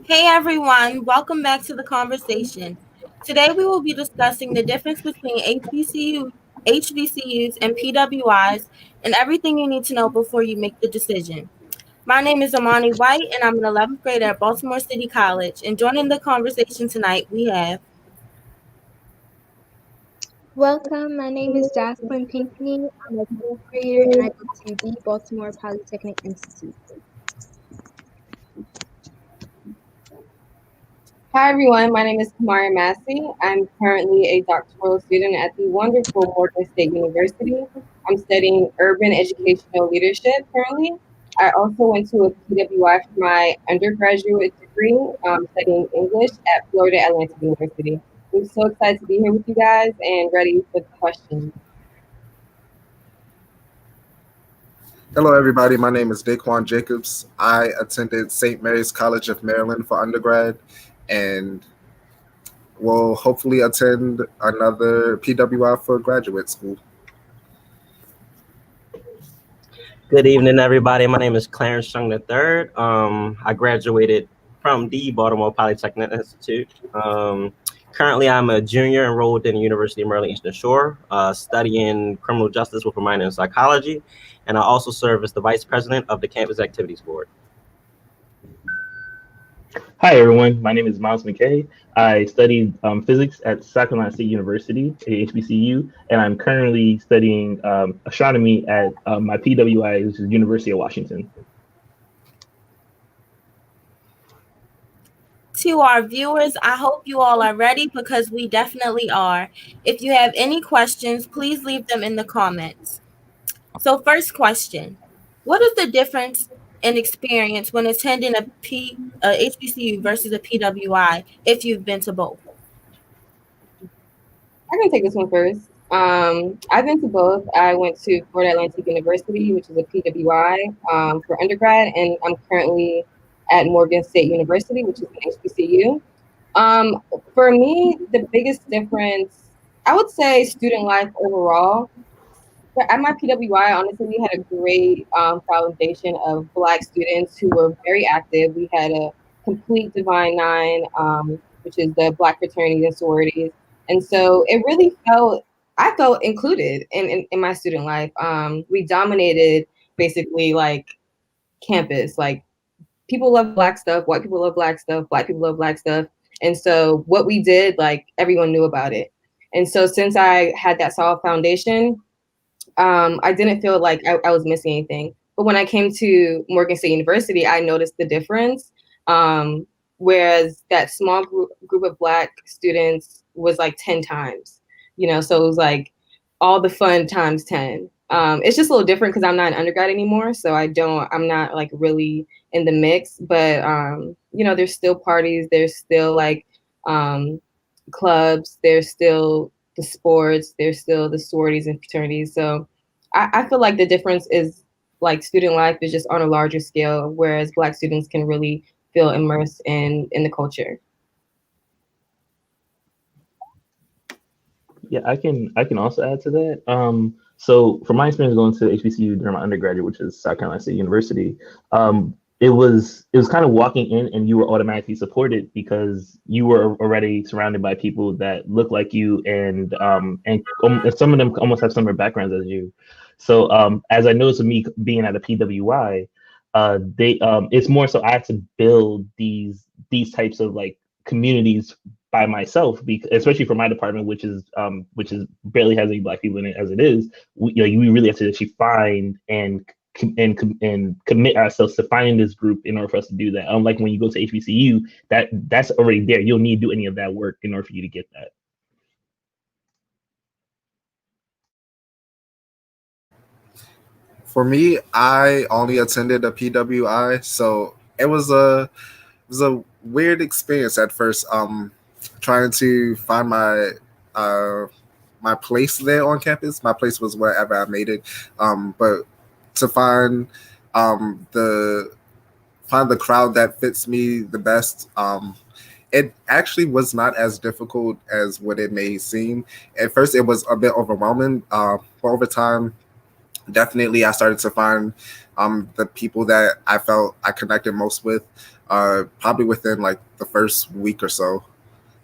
Hey everyone, welcome back to the conversation. Today we will be discussing the difference between HBCUs and PWIs and everything you need to know before you make the decision. My name is Imani White and I'm an 11th grader at Baltimore City College. And joining the conversation tonight we have Welcome, my name is Jacqueline Pinckney. I'm a 12th grader and I go to the Baltimore Polytechnic Institute. Hi everyone, my name is Kamari Massey. I'm currently a doctoral student at the wonderful Morgan State University. I'm studying urban educational leadership currently. I also went to a PWI for my undergraduate degree, studying English at Florida Atlantic University. I'm so excited to be here with you guys and ready for the questions. Hello, everybody. My name is Daquan Jacobs. I attended St. Mary's College of Maryland for undergrad and will hopefully attend another PWI for graduate school. Good evening, everybody. My name is Clarence Chung III. I graduated from the Baltimore Polytechnic Institute. Currently, I'm a junior enrolled in the University of Maryland Eastern Shore, studying criminal justice with a minor in psychology, and I also serve as the vice president of the Campus Activities Board. Hi, everyone. My name is Miles McKay. I studied physics at South Carolina State University, a HBCU, and I'm currently studying astronomy at my PWI, which is University of Washington. to our viewers. I hope you all are ready because we definitely are. If you have any questions, please leave them in the comments. So first question, what is the difference in experience when attending a HBCU versus a PWI if you've been to both? I can take this one first. I've been to both. I went to Florida Atlantic University, which is a PWI for undergrad, and I'm currently at Morgan State University, which is an HBCU. For me, the biggest difference, I would say student life overall. But at my PWI, honestly, we had a great foundation of Black students who were very active. We had a complete Divine Nine, which is the Black fraternities and sororities. And so it really I felt included in my student life. We dominated basically like campus. Like people love Black stuff, white people love Black stuff, Black people love Black stuff. And so what we did, like everyone knew about it. And so since I had that solid foundation, I didn't feel like I was missing anything. But when I came to Morgan State University, I noticed the difference. Whereas that small group of Black students was like 10 times, so it was like all the fun times 10. It's just a little different because I'm not an undergrad anymore. So I'm not like really in the mix, but there's still parties, there's still like clubs, there's still the sports, there's still the sororities and fraternities. So I feel like the difference is like student life is just on a larger scale, whereas Black students can really feel immersed in the culture. Yeah, I can also add to that. So from my experience going to HBCU during my undergraduate, which is South Carolina State University, it was kind of walking in and you were automatically supported because you were already surrounded by people that look like you and some of them almost have similar backgrounds as you. So as I noticed with me being at a PWI, they it's more so I have to build these types of like communities by myself, because especially for my department, which is barely has any Black people in it as it is. We really have to actually find and commit ourselves to finding this group in order for us to do that. Unlike when you go to HBCU, that's already there. You don't need to do any of that work in order for you to get that. For me, I only attended a PWI, so it was a weird experience at first. Trying to find uh my place there on campus. My place was wherever I made it. But to the find the crowd that fits me the best. It actually was not as difficult as what it may seem. At first, it was a bit overwhelming, but over time, definitely I started to find the people that I felt I connected most with, probably within like the first week or so.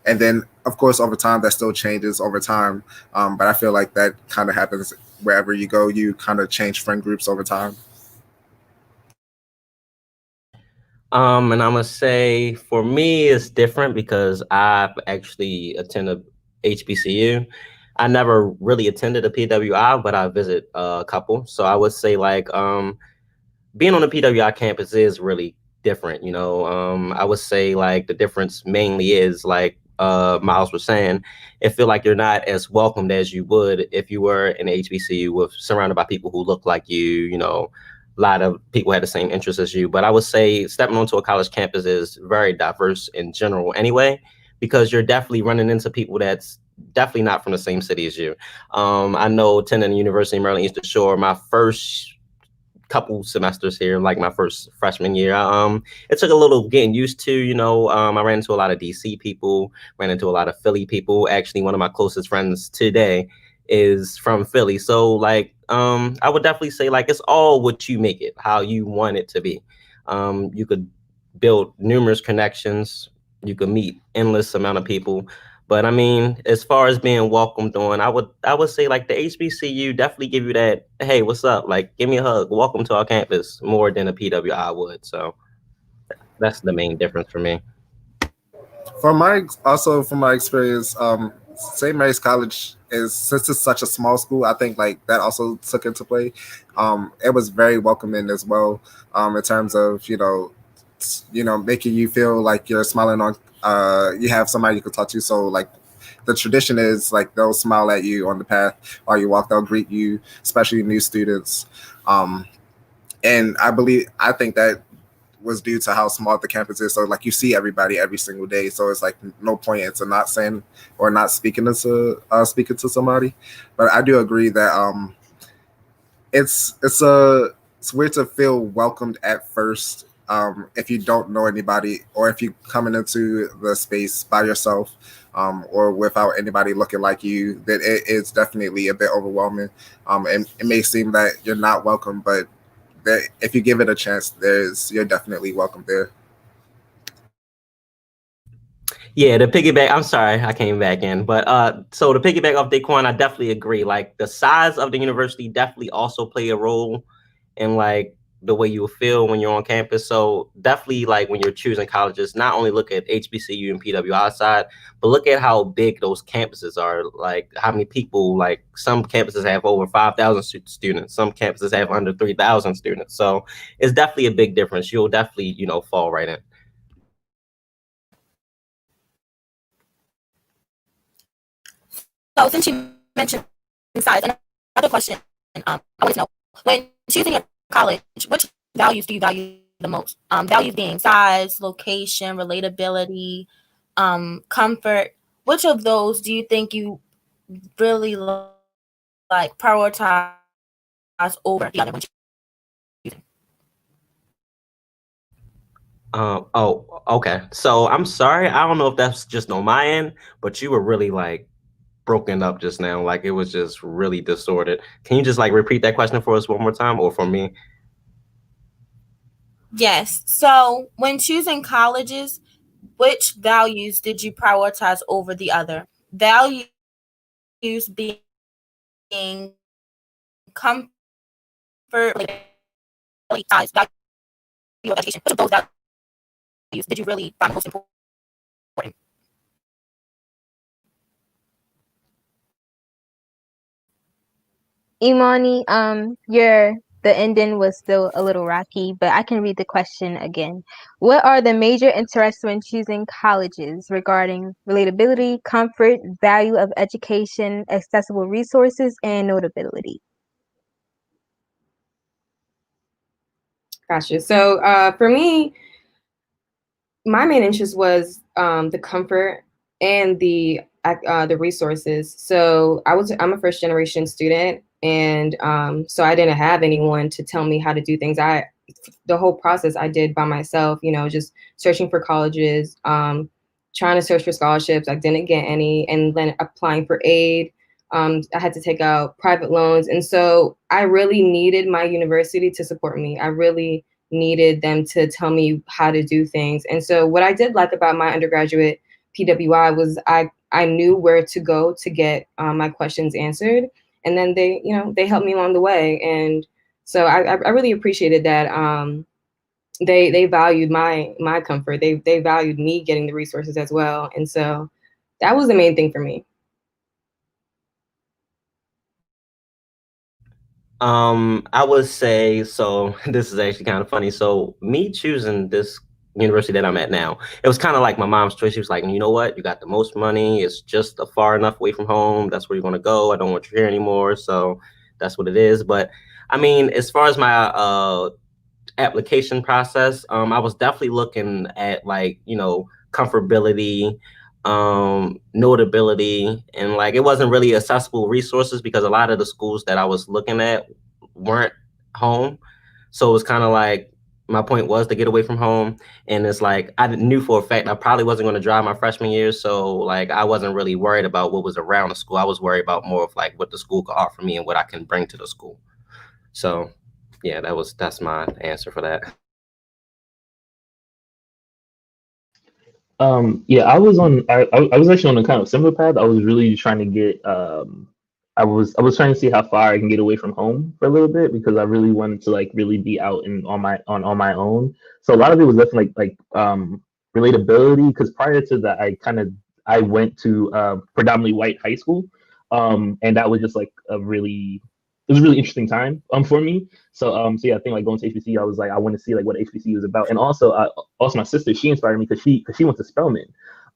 And then, of course, over time, that still changes over time. But I feel like that kind of happens wherever you go. You kind of change friend groups over time. And I'm gonna say for me it's different because I've actually attended HBCU. I never really attended a PWI, but I visit a couple. So I would say like being on the PWI campus is really different. I would say like the difference mainly is like Miles was saying, it feel like you're not as welcomed as you would if you were in HBCU with surrounded by people who look like you. A lot of people had the same interests as you. But I would say stepping onto a college campus is very diverse in general anyway, because you're definitely running into people that's definitely not from the same city as you. I know attending the University of Maryland Eastern Shore, my first couple semesters here, like my first freshman year. It took a little getting used to, I ran into a lot of DC people, ran into a lot of Philly people. Actually, one of my closest friends today is from Philly. So like, I would definitely say like, it's all what you make it, how you want it to be. You could build numerous connections. You could meet endless amount of people. But I mean, as far as being welcomed on, I would say like the HBCU definitely give you that, hey, what's up? Like, give me a hug. Welcome to our campus more than a PWI would. So that's the main difference for me. From my experience, St. Mary's College is, since it's such a small school, I think like that also took into play. It was very welcoming as well, in terms of making you feel like you're smiling on. You have somebody you can talk to. So like the tradition is like they'll smile at you on the path while you walk. They'll greet you, especially new students. Um, and I think that was due to how small the campus is. So like you see everybody every single day. So it's like no point into not saying or not speaking to somebody. But I do agree that it's it's a it's weird to feel welcomed at first, if you don't know anybody, or if you coming into the space by yourself, or without anybody looking like you. That it is definitely a bit overwhelming. And it may seem that you're not welcome, but that if you give it a chance, you're definitely welcome there. Yeah, the piggyback. I'm sorry, I came back in, but so the piggyback off Daquan, I definitely agree. Like the size of the university definitely also play a role in like the way you feel when you're on campus. So definitely like when you're choosing colleges, not only look at HBCU and PWI side, but look at how big those campuses are. Like how many people. Like some campuses have over 5,000 students. Some campuses have under 3,000 students. So it's definitely a big difference. You'll definitely fall right in. So since you mentioned size, another question I want to know, when choosing a college, which values do you value the most? Values being size, location, relatability, comfort. Which of those do you think you really like prioritize over the other one? Oh, okay. So I'm sorry. I don't know if that's just on my end, but you were really like broken up just now. Like it was just really distorted. Can you just like repeat that question for us one more time, or for me? Yes. So when choosing colleges, which values did you prioritize over the other? Values being comfort, like, size, value of education. Which of those values did you really find most important? Imani, the ending was still a little rocky, but I can read the question again. What are the major interests when choosing colleges regarding relatability, comfort, value of education, accessible resources, and notability? Gotcha. So for me, my main interest was the comfort and the resources. So I'm a first generation student, and so I didn't have anyone to tell me how to do things. The whole process I did by myself. Just searching for colleges, trying to search for scholarships. I didn't get any, and then applying for aid. I had to take out private loans. And so I really needed my university to support me. I really needed them to tell me how to do things. And so what I did like about my undergraduate PWI was I knew where to go to get my questions answered. And then they helped me along the way. And so I really appreciated that. They valued my comfort. They valued me getting the resources as well. And so that was the main thing for me. I would say so. This is actually kind of funny. So me choosing this university that I'm at now, it was kind of like my mom's choice. She was like, you know what, you got the most money. It's just far enough away from home. That's where you're gonna go. I don't want you here anymore. So that's what it is. But I mean, as far as my application process, I was definitely looking at like, comfortability, notability, and like it wasn't really accessible resources because a lot of the schools that I was looking at weren't home. So it was kind of like my point was to get away from home. And it's like I knew for a fact I probably wasn't going to drive my freshman year. So like I wasn't really worried about what was around the school. I was worried about more of like what the school could offer me and what I can bring to the school. So yeah, that's my answer for that. Yeah, I was actually on a kind of similar path. I was really trying to get I was trying to see how far I can get away from home for a little bit because I really wanted to like really be out and on my own. So a lot of it was definitely like relatability because prior to that I went to predominantly white high school. And that was just like it was a really interesting time for me. So yeah, I think like going to HBCU, I was like I want to see like what HBCU is about. And also my sister, she inspired me because she went to Spelman.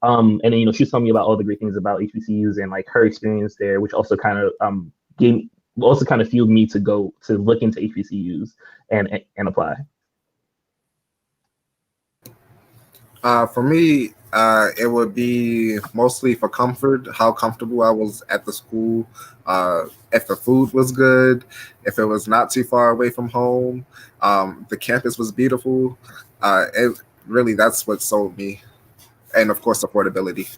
And then she was telling me about all the great things about HBCUs and like her experience there, which also kind of gave also kind of fueled me to go to look into HBCUs and apply. For me, it would be mostly for comfort, how comfortable I was at the school, if the food was good, if it was not too far away from home, the campus was beautiful. It really that's what sold me, and of course, affordability.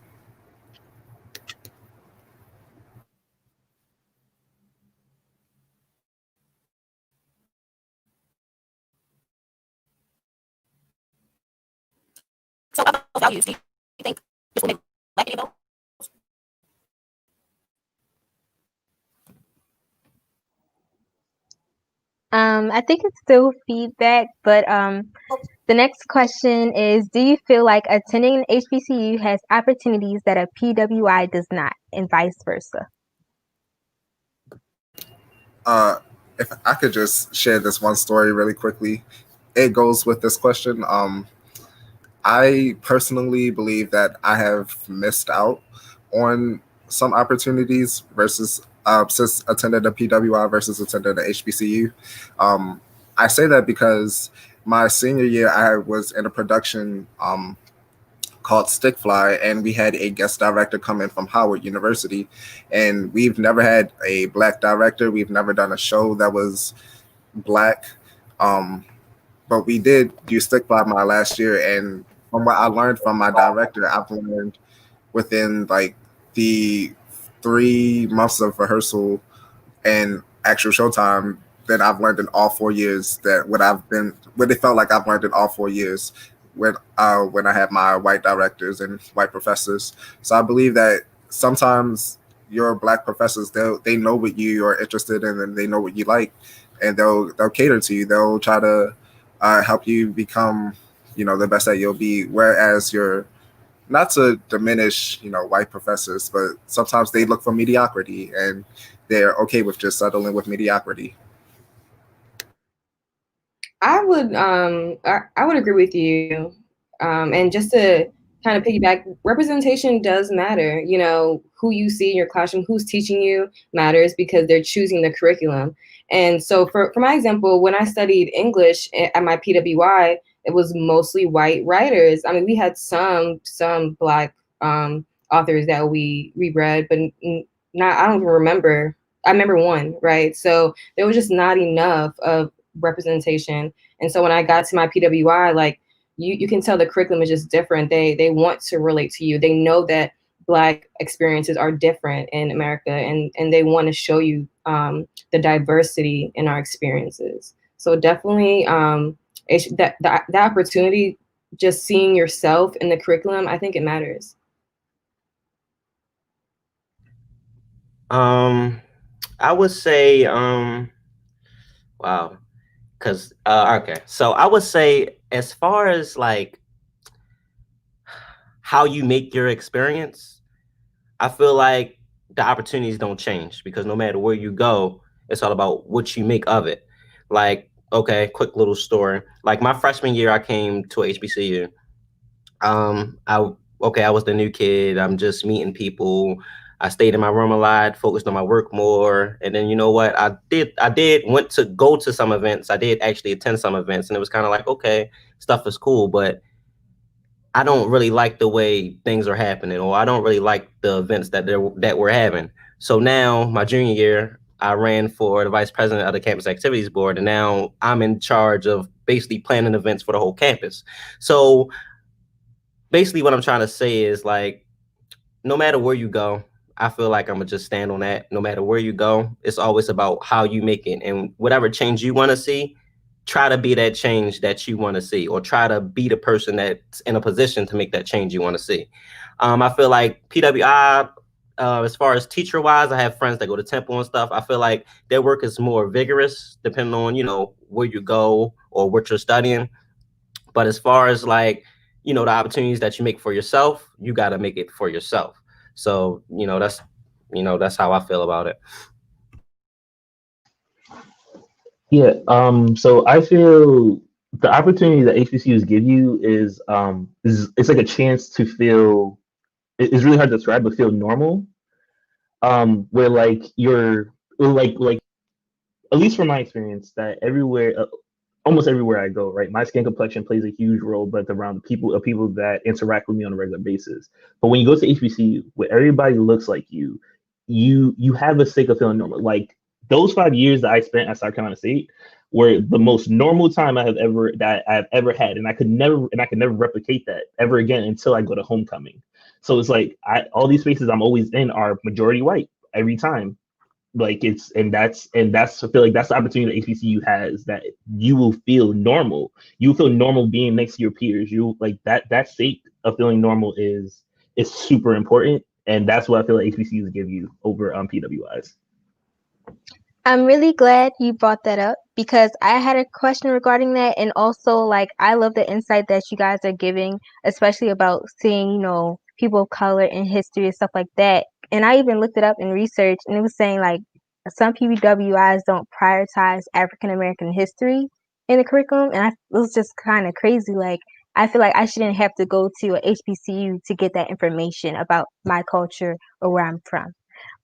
So about values, do you think this will make black people? I think it's still feedback, but the next question is, do you feel like attending an HBCU has opportunities that a PWI does not, and vice versa? Uh, if I could just share this one story really quickly, it goes with this question. I personally believe that I have missed out on some opportunities versus since attended a PWI versus attended a HBCU. I say that because my senior year I was in a production called Stick Fly, and we had a guest director come in from Howard University, and we've never had a black director. We've never done a show that was black. Um, but we did do Stick Fly my last year, and from what I learned from my director, I've learned within like the 3 months of rehearsal and actual showtime that I've learned in all 4 years. That what it felt like I've learned in all 4 years when I had my white directors and white professors. So I believe that sometimes your black professors they know what you are interested in and they know what you like, and they'll cater to you. They'll try to help you become the best that you'll be. Whereas you're not to diminish white professors, but sometimes they look for mediocrity and they're okay with just settling with mediocrity. I would agree with you. And just to kind of piggyback, representation does matter. Who you see in your classroom, who's teaching you matters because they're choosing the curriculum. And so for my example, when I studied English at my PWI, it was mostly white writers. I mean, we had some black authors that we read, but not. I don't even remember. I remember one, right? So there was just not enough of representation. And so when I got to my PWI, like you can tell the curriculum is just different. They want to relate to you. They know that Black experiences are different in America, and they want to show you the diversity in our experiences. So definitely that opportunity, just seeing yourself in the curriculum, I think it matters. I would say, wow, because okay, so I would say as far as like how you make your experience, I feel like the opportunities don't change because no matter where you go, it's all about what you make of it. Like, okay, quick little story. Like my freshman year, I came to HBCU. I okay, I was the new kid. I'm just meeting people. I stayed in my room a lot, focused on my work more. And then you know what? I did went to go to some events. I did actually attend some events, and it was kind of like, okay, stuff is cool, but I don't really like the way things are happening, or I don't really like the events that we're having. So now, my junior year, I ran for the vice president of the campus activities board, and now I'm in charge of basically planning events for the whole campus. So basically, what I'm trying to say is like, no matter where you go, I feel like I'm gonna just stand on that. No matter where you go, it's always about how you make it, and whatever change you want to see, try to be that change that you want to see, or try to be the person that's in a position to make that change you want to see. I feel like PWI, as far as teacher wise, I have friends that go to Temple and stuff. I feel like their work is more vigorous, depending on where you go or what you're studying. But as far as like, the opportunities that you make for yourself, you got to make it for yourself. So, that's how I feel about it. Yeah. So I feel the opportunity that HBCUs give you is it's like a chance to feel. It's really hard to describe, but feel normal. Where like you're like at least from my experience, that everywhere, almost everywhere I go, right, my skin complexion plays a huge role, but around people that interact with me on a regular basis. But when you go to HBCU, where everybody looks like you have a sake of feeling normal. Like those 5 years that I spent at South Carolina State were the most normal time I've ever had, and I could never replicate that ever again until I go to homecoming. So it's like all these spaces I'm always in are majority white every time. Like that's I feel like that's the opportunity that HBCU has, that you will feel normal. You feel normal being next to your peers. You like that state of feeling normal is super important, and that's what I feel like HBCUs give you over PWIs. I'm really glad you brought that up because I had a question regarding that. And also, like, I love the insight that you guys are giving, especially about seeing, people of color in history and stuff like that. And I even looked it up in research, and it was saying, like, some PWIs don't prioritize African American history in the curriculum. And it was just kind of crazy. Like, I feel like I shouldn't have to go to a HBCU to get that information about my culture or where I'm from.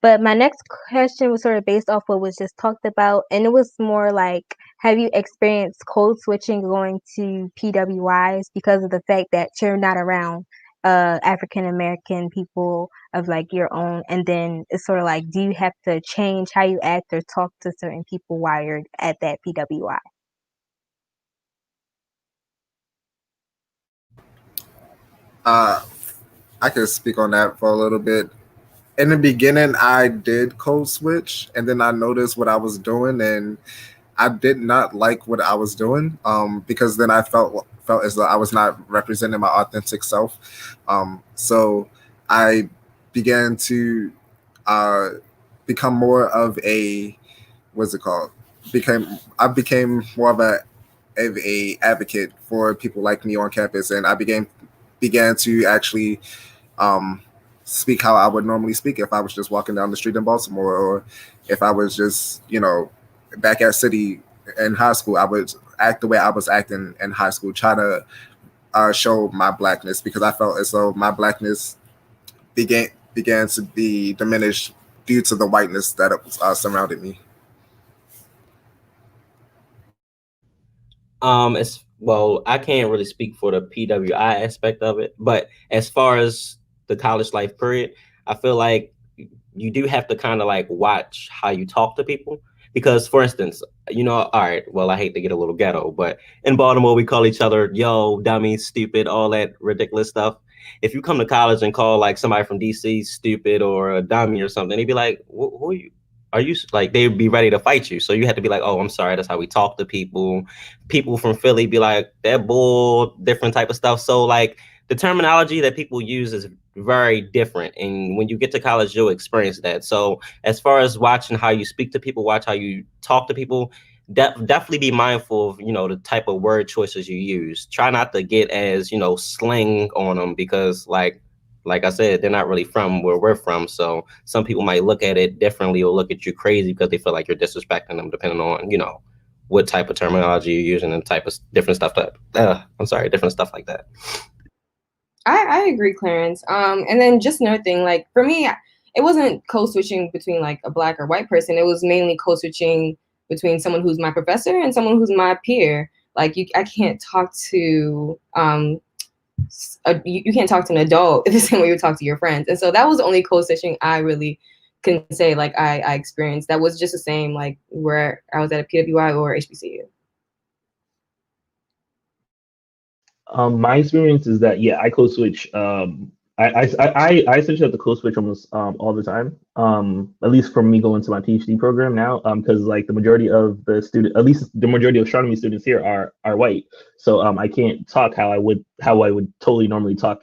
But my next question was sort of based off what was just talked about, and it was more like, have you experienced code switching going to PWIs because of the fact that you're not around African American people of like your own, and then it's sort of like, do you have to change how you act or talk to certain people while you're at that PWI? Uh, I could speak on that for a little bit. In the beginning, I did code switch, and then I noticed what I was doing, and I did not like what I was doing, because then I felt as though I was not representing my authentic self. So I began to uh, become more of a, what's it called? I became more of a advocate for people like me on campus, and I began to actually um, speak how I would normally speak if I was just walking down the street in Baltimore, or if I was just, back at City in high school. I would act the way I was acting in high school, try to show my blackness, because I felt as though my blackness began to be diminished due to the whiteness that surrounded me. It's well, I can't really speak for the PWI aspect of it, but as far as the college life period, I feel like you do have to kind of like watch how you talk to people. Because, for instance, all right, well, I hate to get a little ghetto, but in Baltimore, we call each other yo, dummy, stupid, all that ridiculous stuff. if you come to college and call like somebody from DC stupid or a dummy or something, they'd be like, who are you? Are you like, they'd be ready to fight you. So you have to be like, oh, I'm sorry. That's how we talk to people. People from Philly be like, that bull, different type of stuff. So like the terminology that people use is very different. And when you get to college, you'll experience that. So as far as watching how you speak to people, watch how you talk to people, definitely be mindful of, the type of word choices you use. Try not to get as, slang on them, because like I said, they're not really from where we're from. So some people might look at it differently or look at you crazy because they feel like you're disrespecting them, depending on, what type of terminology you're using and type of different stuff different stuff like that. I agree, Clarence. And then just another thing, like for me, it wasn't code switching between like a black or white person. It was mainly code switching between someone who's my professor and someone who's my peer. Like I can't talk to you can't talk to an adult the same way you talk to your friends. And so that was the only code switching I really can say like I experienced. That was just the same like where I was at a PWI or HBCU. My experience is that I code switch. I essentially have to code switch almost all the time. At least from me going to my PhD program now, because like the majority of the student, at least the majority of astronomy students here are white. So I can't talk how I would totally normally talk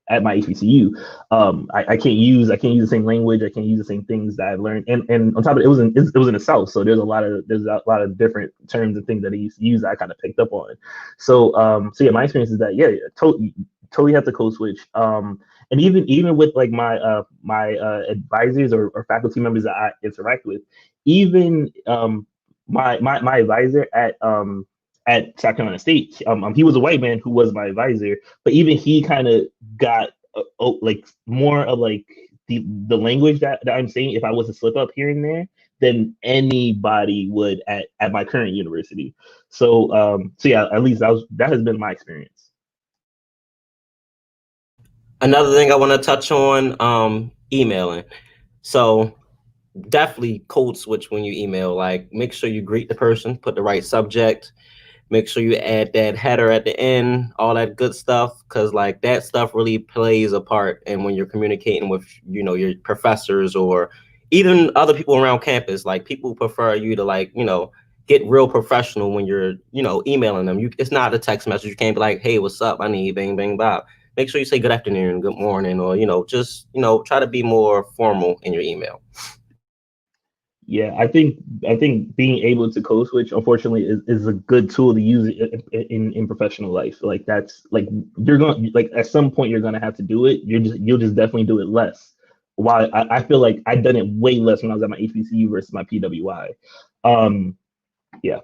at my HBCU. I can't use the same language. I can't use the same things that I learned. And on top of it, it was in the South, so there's a lot of different terms and things that I used to use that I kind of picked up on. So my experience is that totally have to code switch. And even with like my advisors or faculty members that I interact with, even my advisor at South Carolina State, he was a white man who was my advisor, but even he kind of got like more of like the language that I'm saying, if I was to slip up here and there, than anybody would at my current university. So at least that has been my experience. Another thing I want to touch on, emailing. So definitely code switch when you email. Like, make sure you greet the person, put the right subject, make sure you add that header at the end, all that good stuff, because like that stuff really plays a part. And when you're communicating with, your professors or even other people around campus, like people prefer you to like, get real professional when you're, emailing them. It's not a text message. You can't be like, hey, what's up? I need bang, bang, bop. Make sure you say good afternoon, good morning, or, just, try to be more formal in your email. Yeah, I think being able to code switch, unfortunately, is a good tool to use in professional life. Like that's like you're going like at some point you're gonna have to do it. You'll just definitely do it less. While I feel like I've done it way less when I was at my HBCU versus my PWI. Yeah.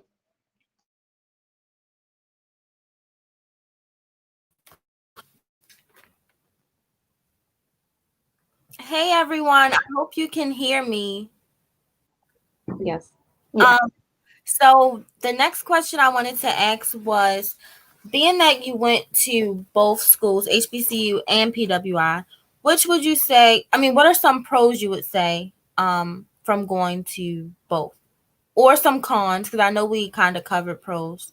Hey everyone, I hope you can hear me. Yes. Yeah. So the next question I wanted to ask was, being that you went to both schools, HBCU and PWI, which would you say, what are some pros you would say from going to both? Or some cons, because I know we kind of covered pros.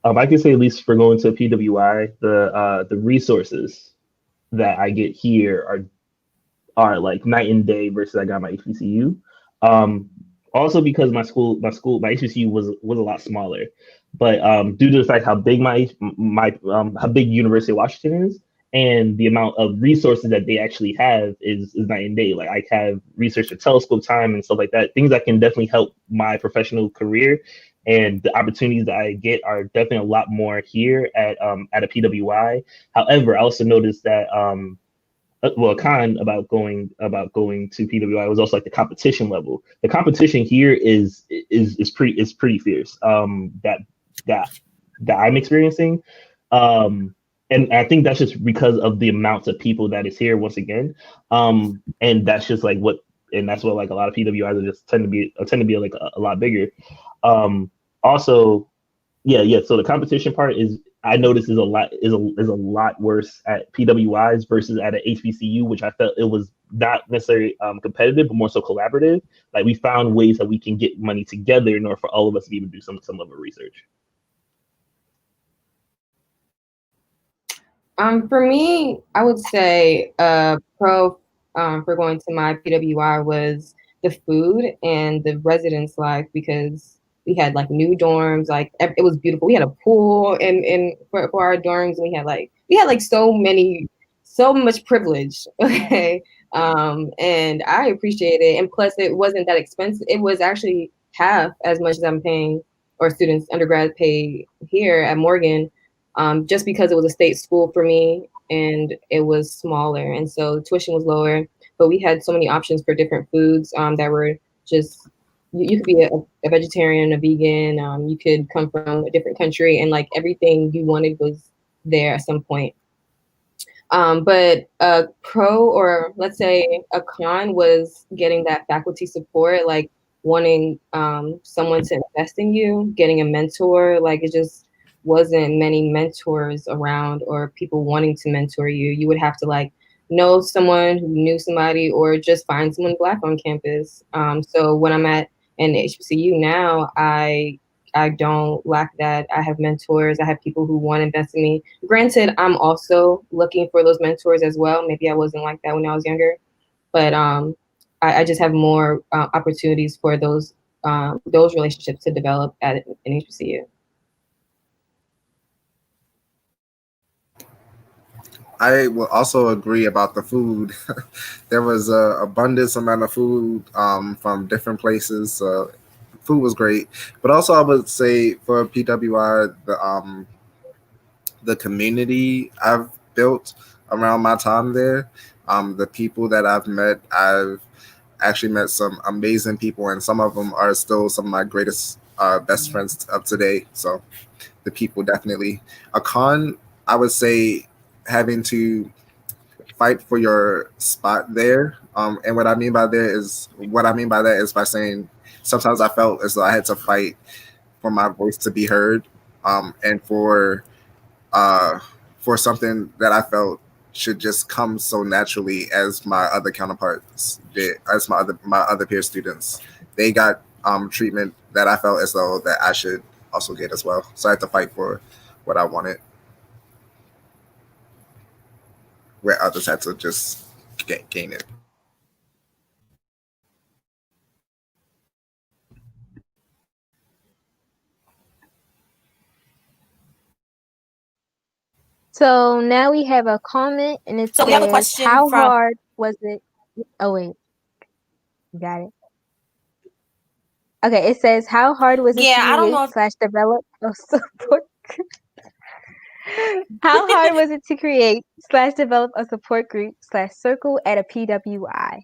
I can say, at least for going to PWI, the resources that I get here are like night and day versus I got my HBCU. Also because my HBCU was a lot smaller, but due to the fact how big how big University of Washington is, and the amount of resources that they actually have is night and day. Like I have research for telescope time and stuff like that, things that can definitely help my professional career. And the opportunities that I get are definitely a lot more here at a PWI. However, I also noticed that a con about going to PWI was also like the competition level. The competition here is pretty fierce. That I'm experiencing. And I think that's just because of the amounts of people that is here once again. And that's just like that's what like a lot of PWIs are just tend to be like a lot bigger. Also, so the competition part is I noticed is a lot worse at PWIs versus at an HBCU, which I felt it was not necessarily competitive, but more so collaborative. Like we found ways that we can get money together in order for all of us to be able to do some level of research. For me, I would say pro for going to my PWI was the food and the residence life because we had like new dorms, like it was beautiful. We had a pool in for our dorms, and we had like so much privilege. Okay, and I appreciate it. And plus, it wasn't that expensive. It was actually half as much as I'm paying or students undergrad pay here at Morgan, just because it was a state school for me and it was smaller. And so tuition was lower, but we had so many options for different foods that were just, you could be a vegetarian, a vegan, you could come from a different country, and like everything you wanted was there at some point. But a pro, or let's say a con, was getting that faculty support, like wanting someone to invest in you, getting a mentor. Like it just wasn't many mentors around or people wanting to mentor you. You would have to like know someone who knew somebody or just find someone Black on campus. So when I'm at an HBCU now, I don't lack that. I have mentors. I have people who want to invest in me. Granted, I'm also looking for those mentors as well. Maybe I wasn't like that when I was younger, but I just have more opportunities for those relationships to develop at an HBCU. I will also agree about the food. There was a abundance amount of food from different places. Food was great, but also I would say for PWI, the community I've built around my time there, the people that I've actually met some amazing people, and some of them are still some of my greatest best friends up today. So the people definitely. A con, I would say, having to fight for your spot there. And what I mean by that is by saying sometimes I felt as though I had to fight for my voice to be heard, and uh, for something that I felt should just come so naturally as my other counterparts did, as my other peer students. They got treatment that I felt as though that I should also get as well. So I had to fight for what I wanted, where others had to just gain it. So now we have a comment and it So we have a says, question how from hard was it? Oh, wait, you got it. Okay, it says, how hard was it to yeah, I don't create know slash develop a support? How hard was it to create slash develop a support group slash circle at a PWI?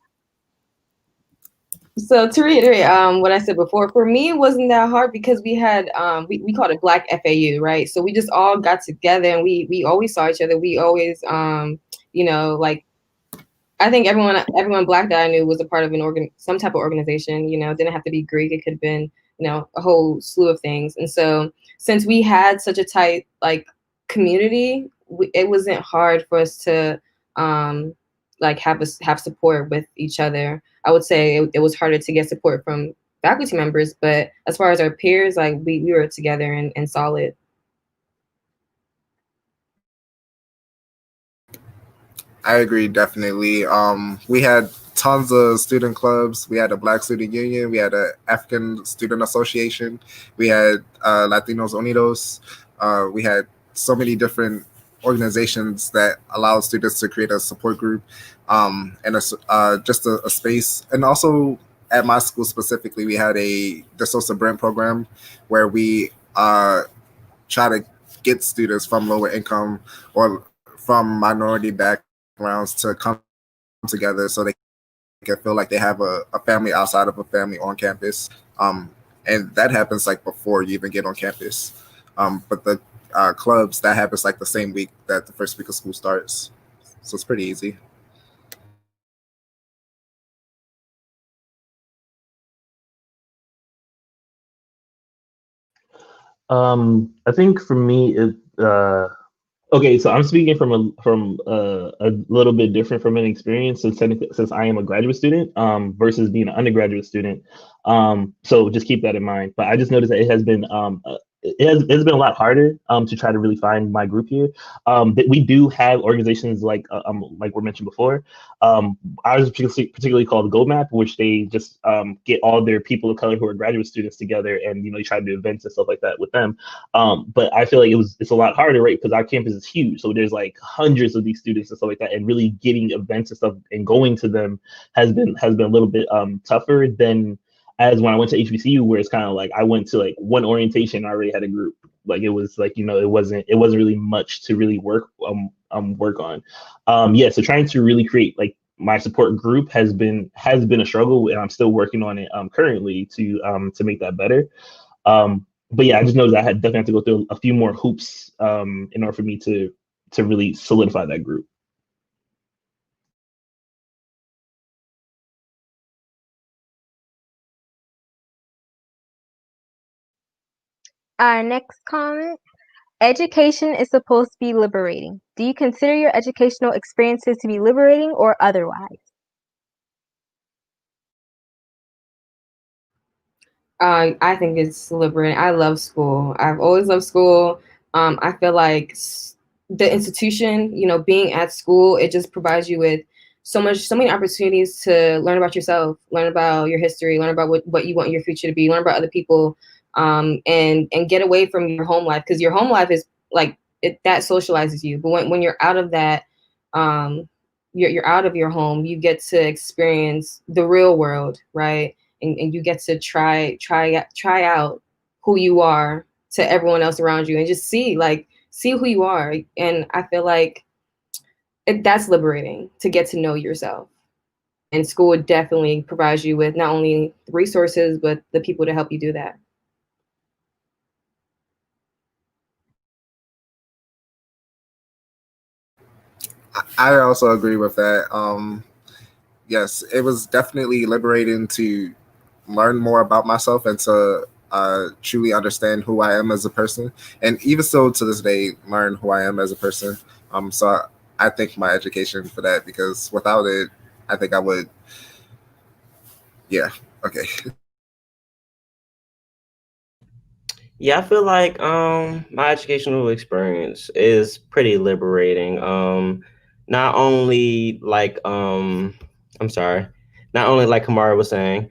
So to reiterate what I said before, for me it wasn't that hard because we had we called it Black FAU, right? So we just all got together and we always saw each other. We always like I think everyone Black that I knew was a part of some type of organization. It didn't have to be Greek. It could have been a whole slew of things. And so since we had such a tight like community, it wasn't hard for us to like have support with each other. I would say it was harder to get support from faculty members, but as far as our peers, like we were together and solid. I agree, definitely. We had tons of student clubs. We had a Black Student Union. We had a African Student Association. We had Latinos Unidos. We had so many different organizations that allowed students to create a support group, and just a space. And also at my school specifically, we had the Sosa Brent program where we try to get students from lower income or from minority backgrounds to come together so they can feel like they have a family outside of a family on campus. And that happens like before you even get on campus. But the clubs, that happens like the same week that the first week of school starts. So it's pretty easy. I think for me, uh, Okay, so I'm speaking from a little bit different from an experience since I am a graduate student versus being an undergraduate student. So just keep that in mind. But I just noticed that it has been it's been a lot harder to try to really find my group here. That we do have organizations like were mentioned before. Ours is particularly called Go Map, which they just get all their people of color who are graduate students together, and they try to do events and stuff like that with them. But I feel like it's a lot harder, right? Because our campus is huge, so there's like hundreds of these students and stuff like that, and really getting events and stuff and going to them has been a little bit tougher than as when I went to HBCU, where it's kind of like I went to like one orientation, and I already had a group. Like it was like it wasn't really much to really work on. Yeah, so trying to really create like my support group has been a struggle, and I'm still working on it currently to make that better. But yeah, I just know that I had definitely have to go through a few more hoops in order for me to really solidify that group. Our next comment. Education is supposed to be liberating. Do you consider your educational experiences to be liberating or otherwise? I think it's liberating. I love school. I've always loved school. I feel like the institution, being at school, it just provides you with so many opportunities to learn about yourself, learn about your history, learn about what you want your future to be, learn about other people, and get away from your home life, because your home life is like that socializes you. But when you're out of that, um, you're out of your home, you get to experience the real world, right? And you get to try out who you are to everyone else around you, and just see who you are. And I feel like that's liberating, to get to know yourself. And school definitely provides you with not only the resources but the people to help you do that. I also agree with that. Yes, it was definitely liberating to learn more about myself and to truly understand who I am as a person, and even still to this day, learn who I am as a person. So I thank my education for that, because without it, I think I would. Yeah. Okay. Yeah, I feel like my educational experience is pretty liberating. Not only like I'm sorry, not only like Kamara was saying,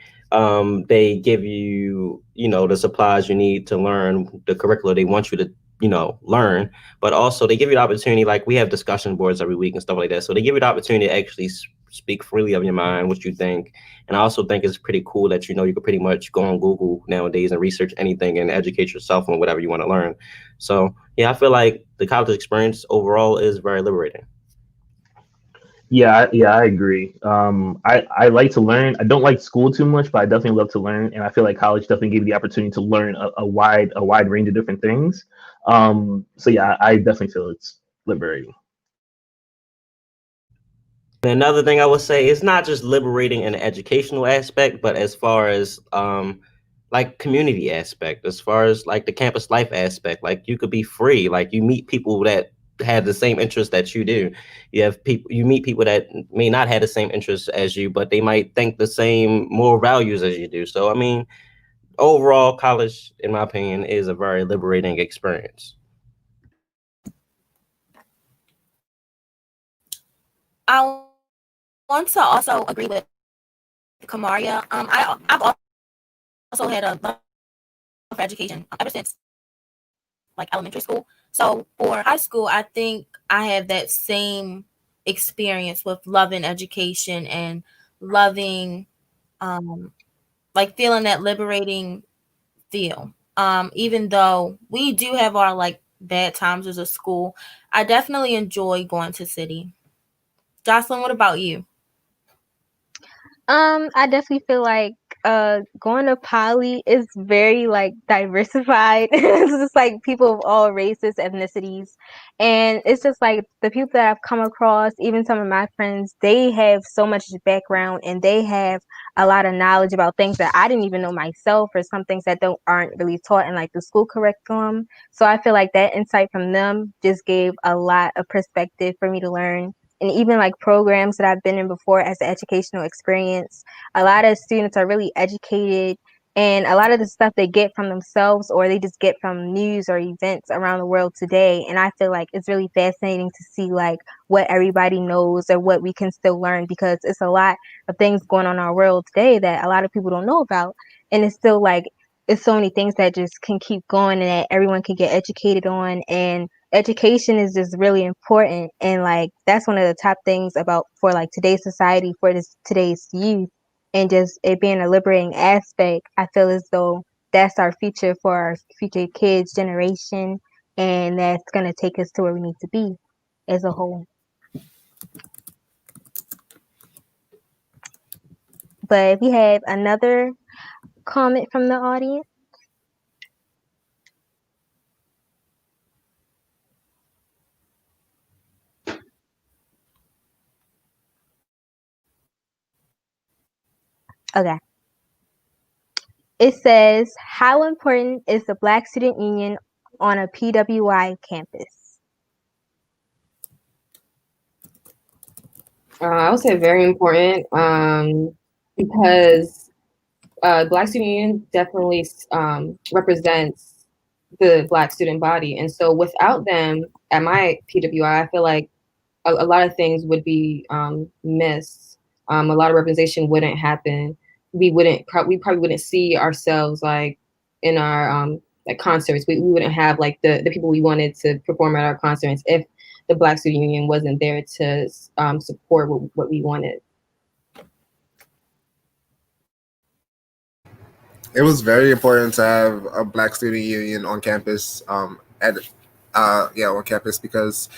they give you, the supplies you need to learn the curricula they want you to, learn, but also they give you the opportunity, like we have discussion boards every week and stuff like that. So they give you the opportunity to actually speak freely of your mind, what you think. And I also think it's pretty cool that you can pretty much go on Google nowadays and research anything and educate yourself on whatever you want to learn. So yeah, I feel like the college experience overall is very liberating. Yeah, I agree. I like to learn. I don't like school too much, but I definitely love to learn, and I feel like college definitely gave you the opportunity to learn a wide range of different things. So yeah, I definitely feel it's liberating. And another thing I would say is not just liberating in the educational aspect, but as far as like community aspect, as far as like the campus life aspect, like you could be free, like you meet people that have the same interests that you do. You meet people that may not have the same interests as you, but they might think the same moral values as you do. So I mean, overall, college, in my opinion, is a very liberating experience. I want to also agree with Kamaria. I've also had a love for education ever since like elementary school. So for high school, I think I have that same experience with loving education and loving, um, like feeling that liberating feel. Even though we do have our like bad times as a school, I definitely enjoy going to city. Jocelyn, what about you? I definitely feel like going to poly is very like diversified. It's just like people of all races, ethnicities, and it's just like the people that I've come across, even some of my friends, they have so much background and they have a lot of knowledge about things that I didn't even know myself, or some things that don't aren't really taught in like the school curriculum. So I feel like that insight from them just gave a lot of perspective for me to learn. And even like programs that I've been in before as an educational experience, a lot of students are really educated, and a lot of the stuff they get from themselves or they just get from news or events around the world today. And I feel like it's really fascinating to see like what everybody knows or what we can still learn, because it's a lot of things going on in our world today that a lot of people don't know about. And it's still like it's so many things that just can keep going and that everyone can get educated on. And education is just really important, and like that's one of the top things about for like today's society, for this today's youth, and just it being a liberating aspect. I feel as though that's our future for our future kids generation, and that's going to take us to where we need to be as a whole. But if we have another comment from the audience. Okay. It says, how important is the Black Student Union on a PWI campus? I would say very important, because Black Student Union definitely represents the Black student body. And so without them at my PWI, I feel like a lot of things would be missed. A lot of representation wouldn't happen. We probably wouldn't see ourselves like in our like concerts. We wouldn't have like the people we wanted to perform at our concerts if the Black Student Union wasn't there to support what we wanted. It was very important to have a Black student union on campus. On campus because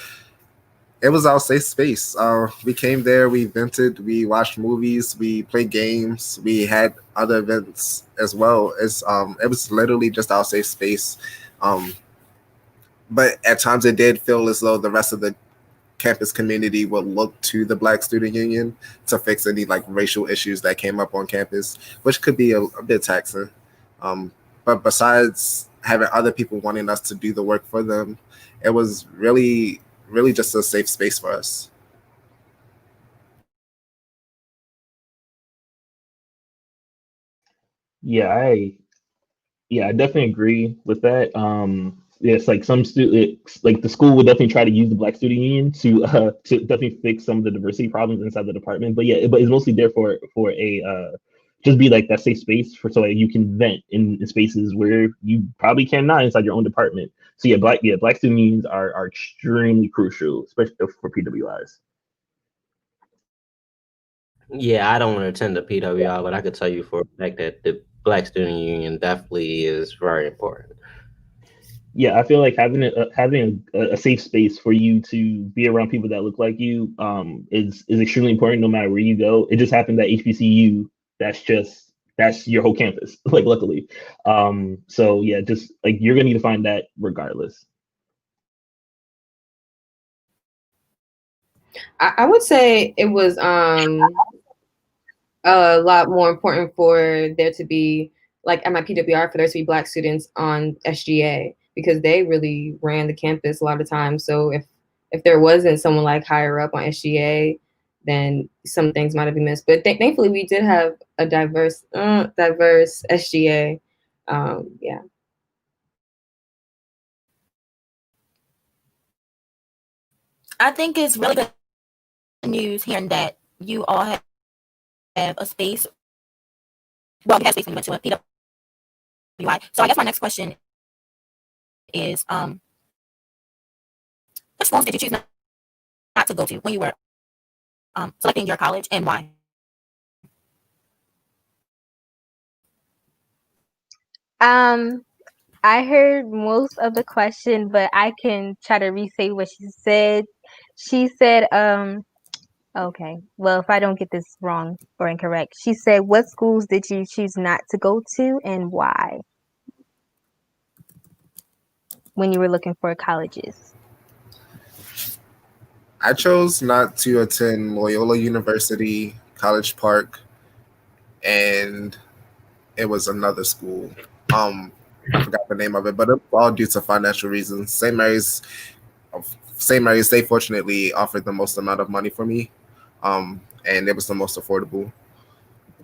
it was our safe space. We came there, we vented, we watched movies, we played games, we had other events as well. It was literally just our safe space. Um, but at times it did feel as though the rest of the campus community would look to the Black Student Union to fix any like racial issues that came up on campus, which could be a bit taxing. Um, but besides having other people wanting us to do the work for them, it was really just a safe space for us. Yeah, I definitely agree with that. Yeah, it's like some students, like the school would definitely try to use the Black Student Union to definitely fix some of the diversity problems inside the department. But yeah, but it's mostly there for a just be like that safe space for so that you can vent in spaces where you probably cannot inside your own department. So Black Student Unions are extremely crucial, especially for PWIs. Yeah, I don't attend the PWI, but I could tell you for a fact that the Black Student Union definitely is very important. Yeah, I feel like having a safe space for you to be around people that look like you is extremely important no matter where you go. It just happened that HBCU, that's your whole campus, like luckily. So yeah, just like you're gonna need to find that regardless. I would say it was a lot more important for there to be, like at my PWR, for there to be Black students on SGA, because they really ran the campus a lot of times. So if there wasn't someone like higher up on SGA, then some things might have been missed. But thankfully, we did have a diverse SGA. Yeah. I think it's really good news hearing that you all have a space. Well, you had space when you went to a PWI. So I guess my next question is, what schools did you choose not to go to when you were selecting your college, and why? Um, I heard most of the question, but I can try to re-say what she said. She said, Okay. Well, if I don't get this wrong or incorrect, she said, what schools did you choose not to go to and why when you were looking for colleges? I chose not to attend Loyola University, College Park, and it was another school. Um, I forgot the name of it, but it was all due to financial reasons. St. Mary's, they fortunately offered the most amount of money for me, and it was the most affordable.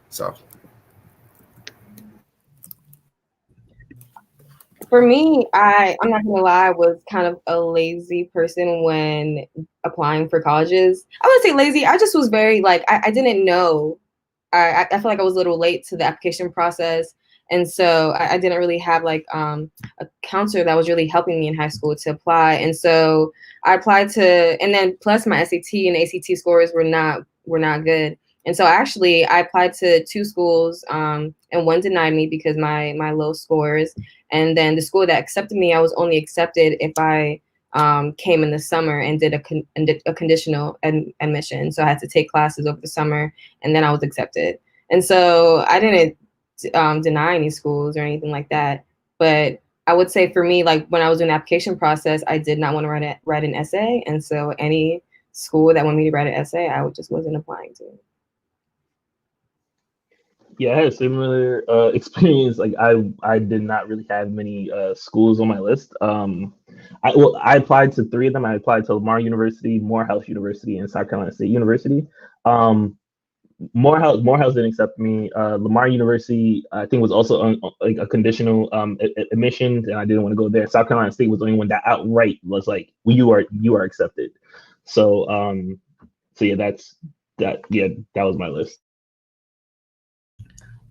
So For me, I'm not gonna lie, I was kind of a lazy person when applying for colleges. I wouldn't say lazy. I just was very like I didn't know. I feel like I was a little late to the application process, and so I didn't really have like a counselor that was really helping me in high school to apply. And so I applied to, and then plus my SAT and ACT scores were not good. And so actually I applied to two schools, and one denied me because my low scores. And then the school that accepted me, I was only accepted if I came in the summer and did a conditional admission. So I had to take classes over the summer, and then I was accepted. And so I didn't deny any schools or anything like that. But I would say for me, like when I was doing the application process, I did not want to write an essay. And so any school that wanted me to write an essay, I just wasn't applying to. Yeah, I had a similar experience. Like I did not really have many schools on my list. I applied to three of them. I applied to Lamar University, Morehouse University, and South Carolina State University. Um, Morehouse didn't accept me. Lamar University, I think, was also like a conditional admission, and I didn't want to go there. South Carolina State was the only one that outright was like, well, you are accepted. So yeah, that was my list.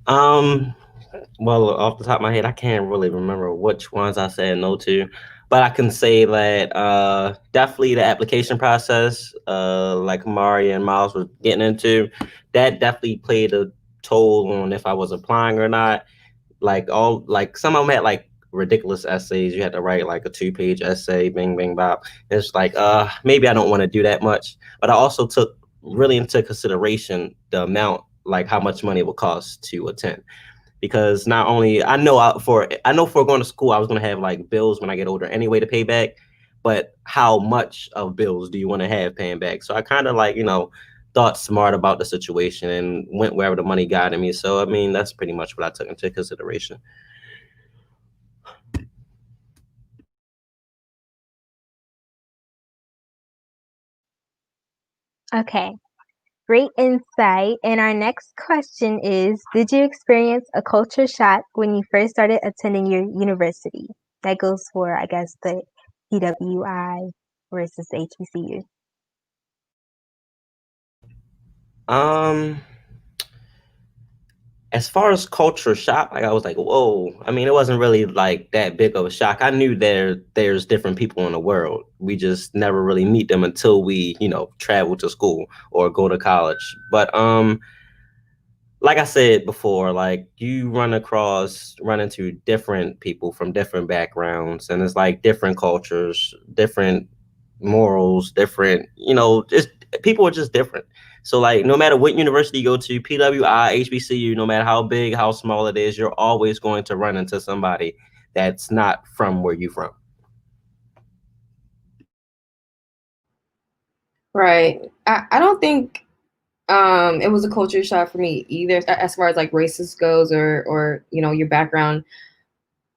Well, off the top of my head, I can't really remember which ones I said no to, but I can say that definitely the application process, like Mari and Miles was getting into, that definitely played a toll on if I was applying or not. Like some of them had like ridiculous essays. You had to write like a 2-page essay, bing bing bop. It's like maybe I don't want to do that much. But I also took really into consideration the amount, like how much money it would cost to attend. Because not only I know for going to school I was gonna have like bills when I get older anyway to pay back, but how much of bills do you want to have paying back? So I kind of like, thought smart about the situation and went wherever the money guided me. So I mean, that's pretty much what I took into consideration. Okay. Great insight. And our next question is, did you experience a culture shock when you first started attending your university? That goes for, I guess, the PWI versus HBCU. Um, as far as culture shock, like I was like, whoa. I mean, it wasn't really like that big of a shock. I knew there's different people in the world. We just never really meet them until we, travel to school or go to college. But like I said before, like you run into different people from different backgrounds, and it's like different cultures, different morals, different, just people are just different. So like no matter what university you go to, PWI, HBCU, no matter how big, how small it is, you're always going to run into somebody that's not from where you're from. Right. I don't think it was a culture shock for me either, as far as like racist goes, or your background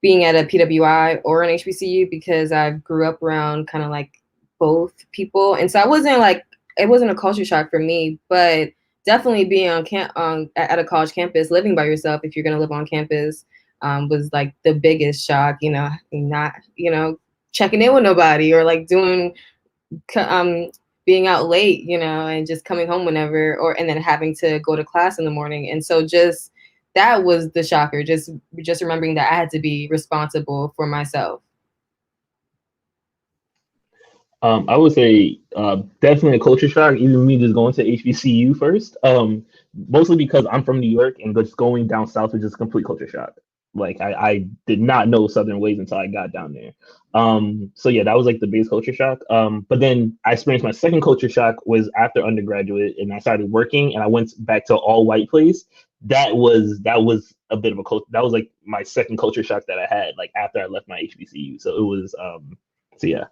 being at a PWI or an HBCU, because I grew up around kind of like both people, and so it wasn't a culture shock for me, but definitely being at a college campus, living by yourself if you're gonna live on campus, was like the biggest shock. Not checking in with nobody, or like um being out late, and just coming home whenever, and then having to go to class in the morning. And so just that was the shocker, just remembering that I had to be responsible for myself. I would say definitely a culture shock. Even me just going to HBCU first, mostly because I'm from New York and just going down south was just a complete culture shock. Like I did not know Southern ways until I got down there. So yeah, that was like the biggest culture shock. But then I experienced my second culture shock was after undergraduate, and I started working, and I went back to an all white place. That was a bit of a culture. That was like my second culture shock that I had, like after I left my HBCU. So it was so yeah.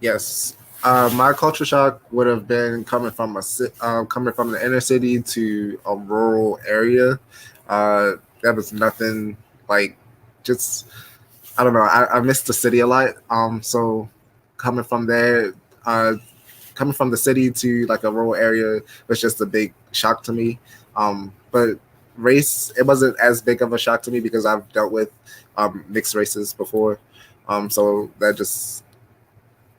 Yes. My culture shock would have been coming from the inner city to a rural area. That was nothing like just I don't know. I miss the city a lot. So coming from there, uh, coming from the city to like a rural area was just a big shock to me. But race, it wasn't as big of a shock to me because I've dealt with mixed races before. So that just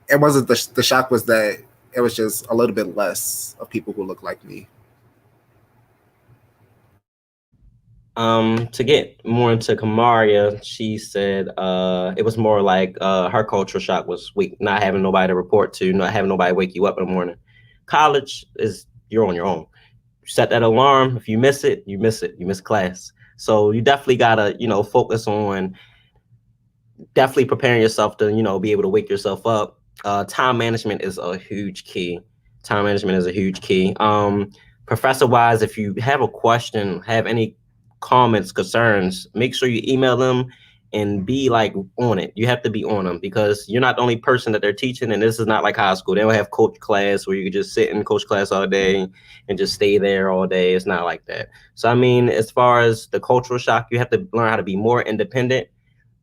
it wasn't the shock was that it was just a little bit less of people who look like me. To get more into Kamaria, she said it was more like her cultural shock was weak, not having nobody to report to, not having nobody wake you up in the morning. College is you're on your own. Set that alarm. If you miss it, you miss it. You miss class. So you definitely gotta, focus on definitely preparing yourself to, be able to wake yourself up. Time management is a huge key. Time management is a huge key. Professor wise, if you have a question, have any comments, concerns, make sure you email them and be like on it. You have to be on them because you're not the only person that they're teaching. And this is not like high school. They don't have coach class where you can just sit in coach class all day and just stay there all day. It's not like that. So, I mean, as far as the cultural shock, you have to learn how to be more independent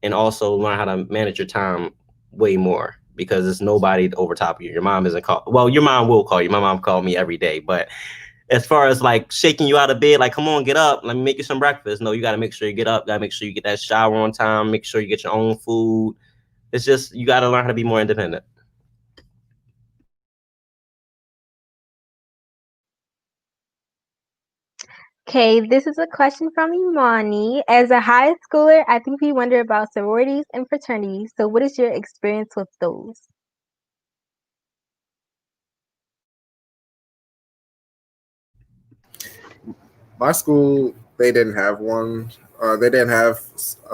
and also learn how to manage your time way more because there's nobody over top of you. Your mom isn't call. Well, your mom will call you. My mom called me every day, but as far as like shaking you out of bed, like, come on, get up, let me make you some breakfast. No, you got to make sure you get up. Got to make sure you get that shower on time. Make sure you get your own food. It's just you got to learn how to be more independent. Okay, this is a question from Imani. As a high schooler, I think we wonder about sororities and fraternities. So, what is your experience with those? My school, they didn't have one. They didn't have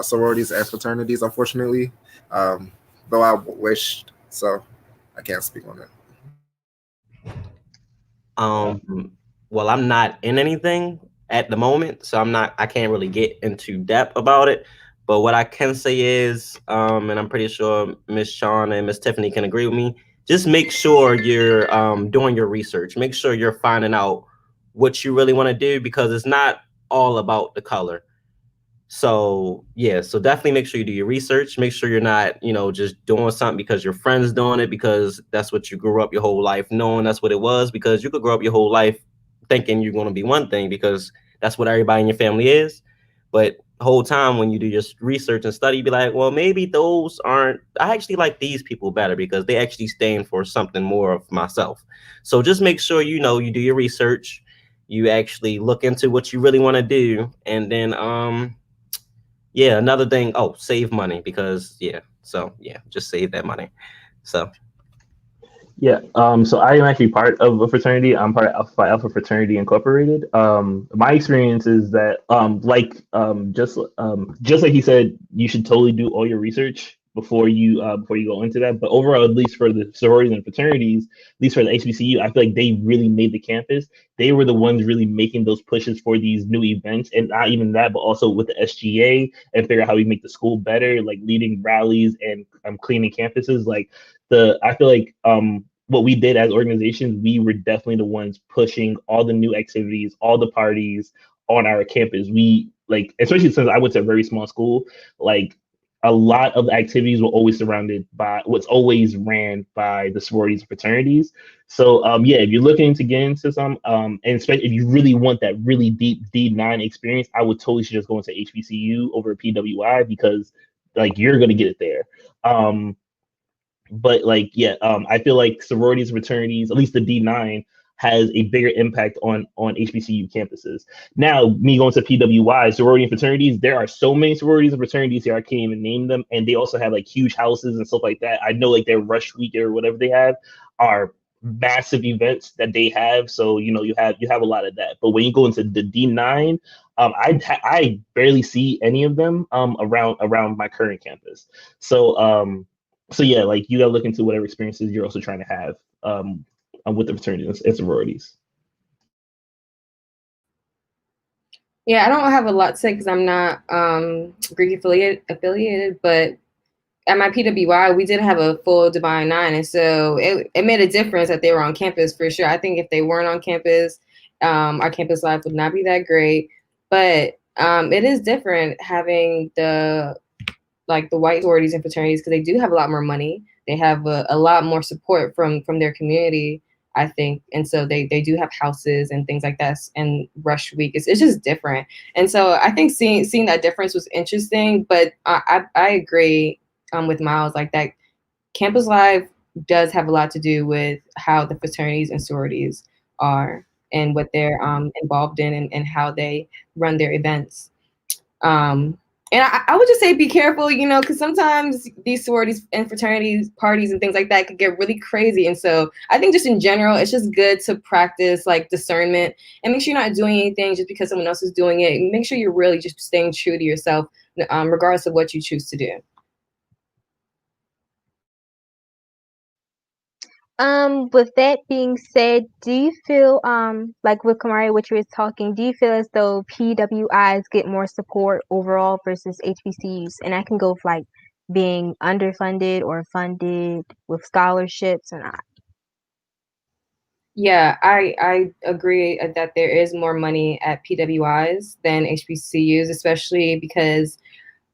sororities and fraternities, unfortunately. Though I wished, so I can't speak on it. Well, I'm not in anything at the moment, so I can't really get into depth about it. But what I can say is, and I'm pretty sure Miss Shawn and Miss Tiffany can agree with me, just make sure you're doing your research. Make sure you're finding out what you really want to do because it's not all about the color. So yeah, so definitely make sure you do your research. Make sure you're not, just doing something because your friend's doing it because that's what you grew up your whole life knowing that's what it was. Because you could grow up your whole life thinking you're going to be one thing because that's what everybody in your family is. But the whole time when you do your research and study, you be like, well, maybe those aren't. I actually like these people better because they actually stand for something more of myself. So just make sure you do your research. You actually look into what you really want to do, and then yeah, another thing. Oh, save money because yeah. So yeah, just save that money. So Yeah, so I am actually part of a fraternity. I'm part of Alpha Phi Alpha Fraternity Incorporated. My experience is that, just like he said, you should totally do all your research before you go into that. But overall, at least for the sororities and fraternities, at least for the HBCU, I feel like they really made the campus. They were the ones really making those pushes for these new events, and not even that, but also with the SGA and figure out how we make the school better, like leading rallies and cleaning campuses, like I feel like what we did as organizations, we were definitely the ones pushing all the new activities, all the parties on our campus. We like, especially since I went to a very small school, like a lot of the activities were always surrounded by what's always ran by the sororities and fraternities. So yeah, if you're looking to get into some, and especially if you really want that really deep D9 experience, I would totally suggest going to HBCU over PWI because like you're gonna get it there. But like yeah, I feel like sororities and fraternities, at least the D9, has a bigger impact on HBCU campuses. Now, me going to PWI, sorority and fraternities, there are so many sororities and fraternities here, I can't even name them, and they also have like huge houses and stuff like that. I know like their rush week or whatever they have are massive events that they have. So you have a lot of that. But when you go into the D9, I barely see any of them around my current campus. So yeah, like you gotta look into whatever experiences you're also trying to have with the fraternities and sororities. Yeah, I don't have a lot to say because I'm not Greek affiliated, but at my PWI, we did have a full Divine Nine, and so it made a difference that they were on campus for sure. I think if they weren't on campus, our campus life would not be that great. But it is different having the white sororities and fraternities because they do have a lot more money. They have a lot more support from their community, I think, and so they do have houses and things like that. And rush week, it's just different. And so I think seeing that difference was interesting. But I agree with Miles, like that campus life does have a lot to do with how the fraternities and sororities are and what they're involved in and how they run their events. And I would just say be careful, because sometimes these sororities and fraternities parties and things like that could get really crazy. And so I think just in general, it's just good to practice like discernment and make sure you're not doing anything just because someone else is doing it. Make sure you're really just staying true to yourself, regardless of what you choose to do. With that being said, do you feel like with Kamari, what you were talking, do you feel as though PWIs get more support overall versus HBCUs? And I can go with like being underfunded or funded with scholarships and Yeah, I agree that there is more money at PWIs than HBCUs, especially because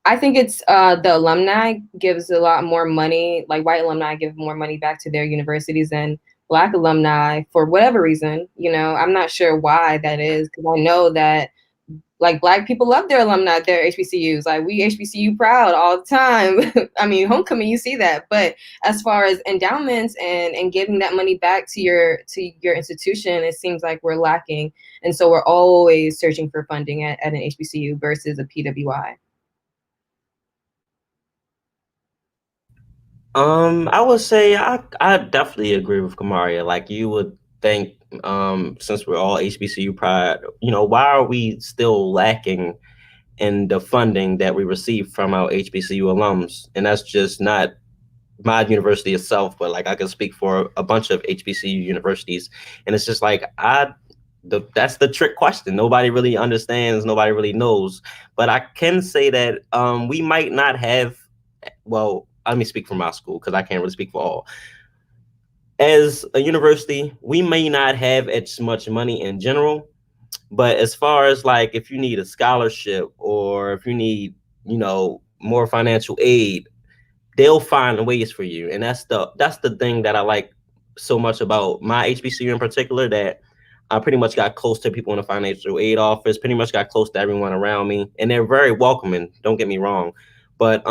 I think it's the alumni gives a lot more money. Like white alumni give more money back to their universities than Black alumni for whatever reason. I'm not sure why that is because I know that like Black people love their alumni at their HBCUs. Like we HBCU proud all the time. I mean, homecoming, you see that. But as far as endowments and giving that money back to your institution, it seems like we're lacking. And so we're always searching for funding at an HBCU versus a PWI. I would say I definitely agree with Kamaria. Like you would think, since we're all HBCU pride, why are we still lacking in the funding that we receive from our HBCU alums? And that's just not my university itself, but like I can speak for a bunch of HBCU universities, and it's just like that's the trick question. Nobody really understands. Nobody really knows. But I can say that we might not have. Well, let me speak for my school because I can't really speak for all. As a university, we may not have as much money in general, but as far as like if you need a scholarship or if you need, more financial aid, they'll find ways for you. And that's the thing that I like so much about my HBCU in particular, that I pretty much got close to people in the financial aid office, pretty much got close to everyone around me, and they're very welcoming, don't get me wrong. But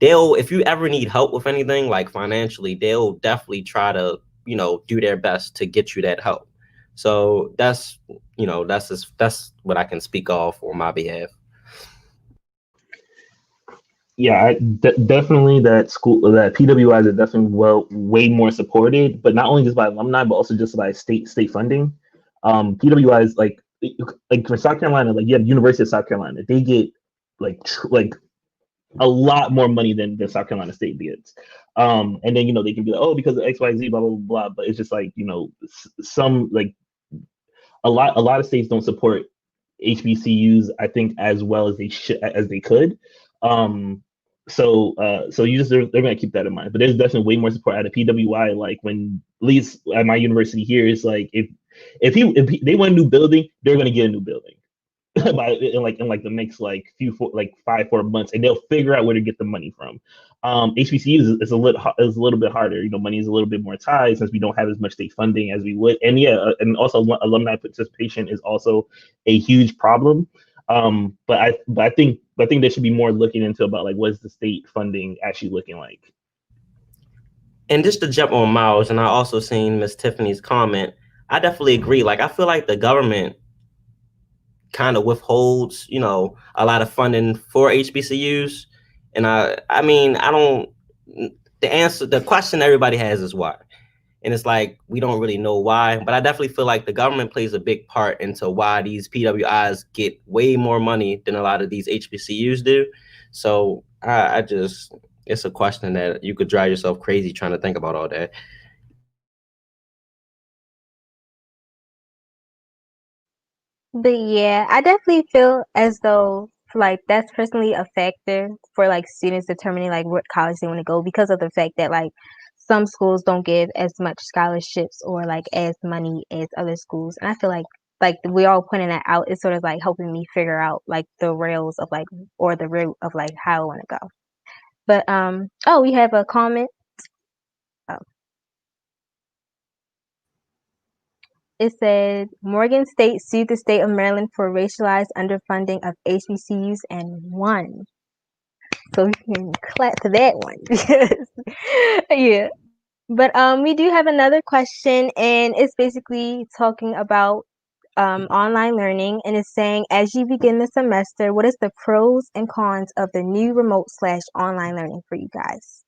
if you ever need help with anything like financially, they'll definitely try to, do their best to get you that help. So that's what I can speak of on my behalf. Yeah, definitely that PWIs are definitely way more supported, but not only just by alumni, but also just by state funding. PWIs like for South Carolina, like you have University of South Carolina, they get like a lot more money than South Carolina State gets. And then they can be like, oh, because of XYZ, blah blah blah. But it's just like some like a lot of states don't support HBCUs, I think, as well as they could. So they're gonna keep that in mind. But there's definitely way more support at a PWI. Like when at least at my university here, it's like if they want a new building, they're gonna get a new building in the next 5-4 months, and they'll figure out where to get the money from. HBCUs is a little bit harder. Money is a little bit more tight since we don't have as much state funding as we would, and and also alumni participation is also a huge problem. But I think there should be more looking into about like what is the state funding actually looking like. And just to jump on Miles, and I also seen Miss Tiffany's comment, I definitely agree. Like I feel like the government kind of withholds, a lot of funding for HBCUs. And I mean, I don't, the question everybody has is why. and it's like we don't really know why. But I definitely feel like the government plays a big part into why these PWIs get way more money than a lot of these HBCUs do. So I just, it's a question that you could drive yourself crazy trying to think about all that. But yeah, I definitely feel as though like that's personally a factor for like students determining like what college they want to go because of the fact that like some schools don't give as much scholarships or like as money as other schools. And I feel like we all pointing that out is sort of like helping me figure out like the rails of like or the route of like how I want to go. But oh, we have a comment. Oh, it said Morgan State sued the state of Maryland for racialized underfunding of HBCUs and won. So we can clap to that one because yeah. But we do have another question, and it's basically talking about online learning, and it's saying, as you begin the semester, what is the pros and cons of the new remote slash online learning for you guys?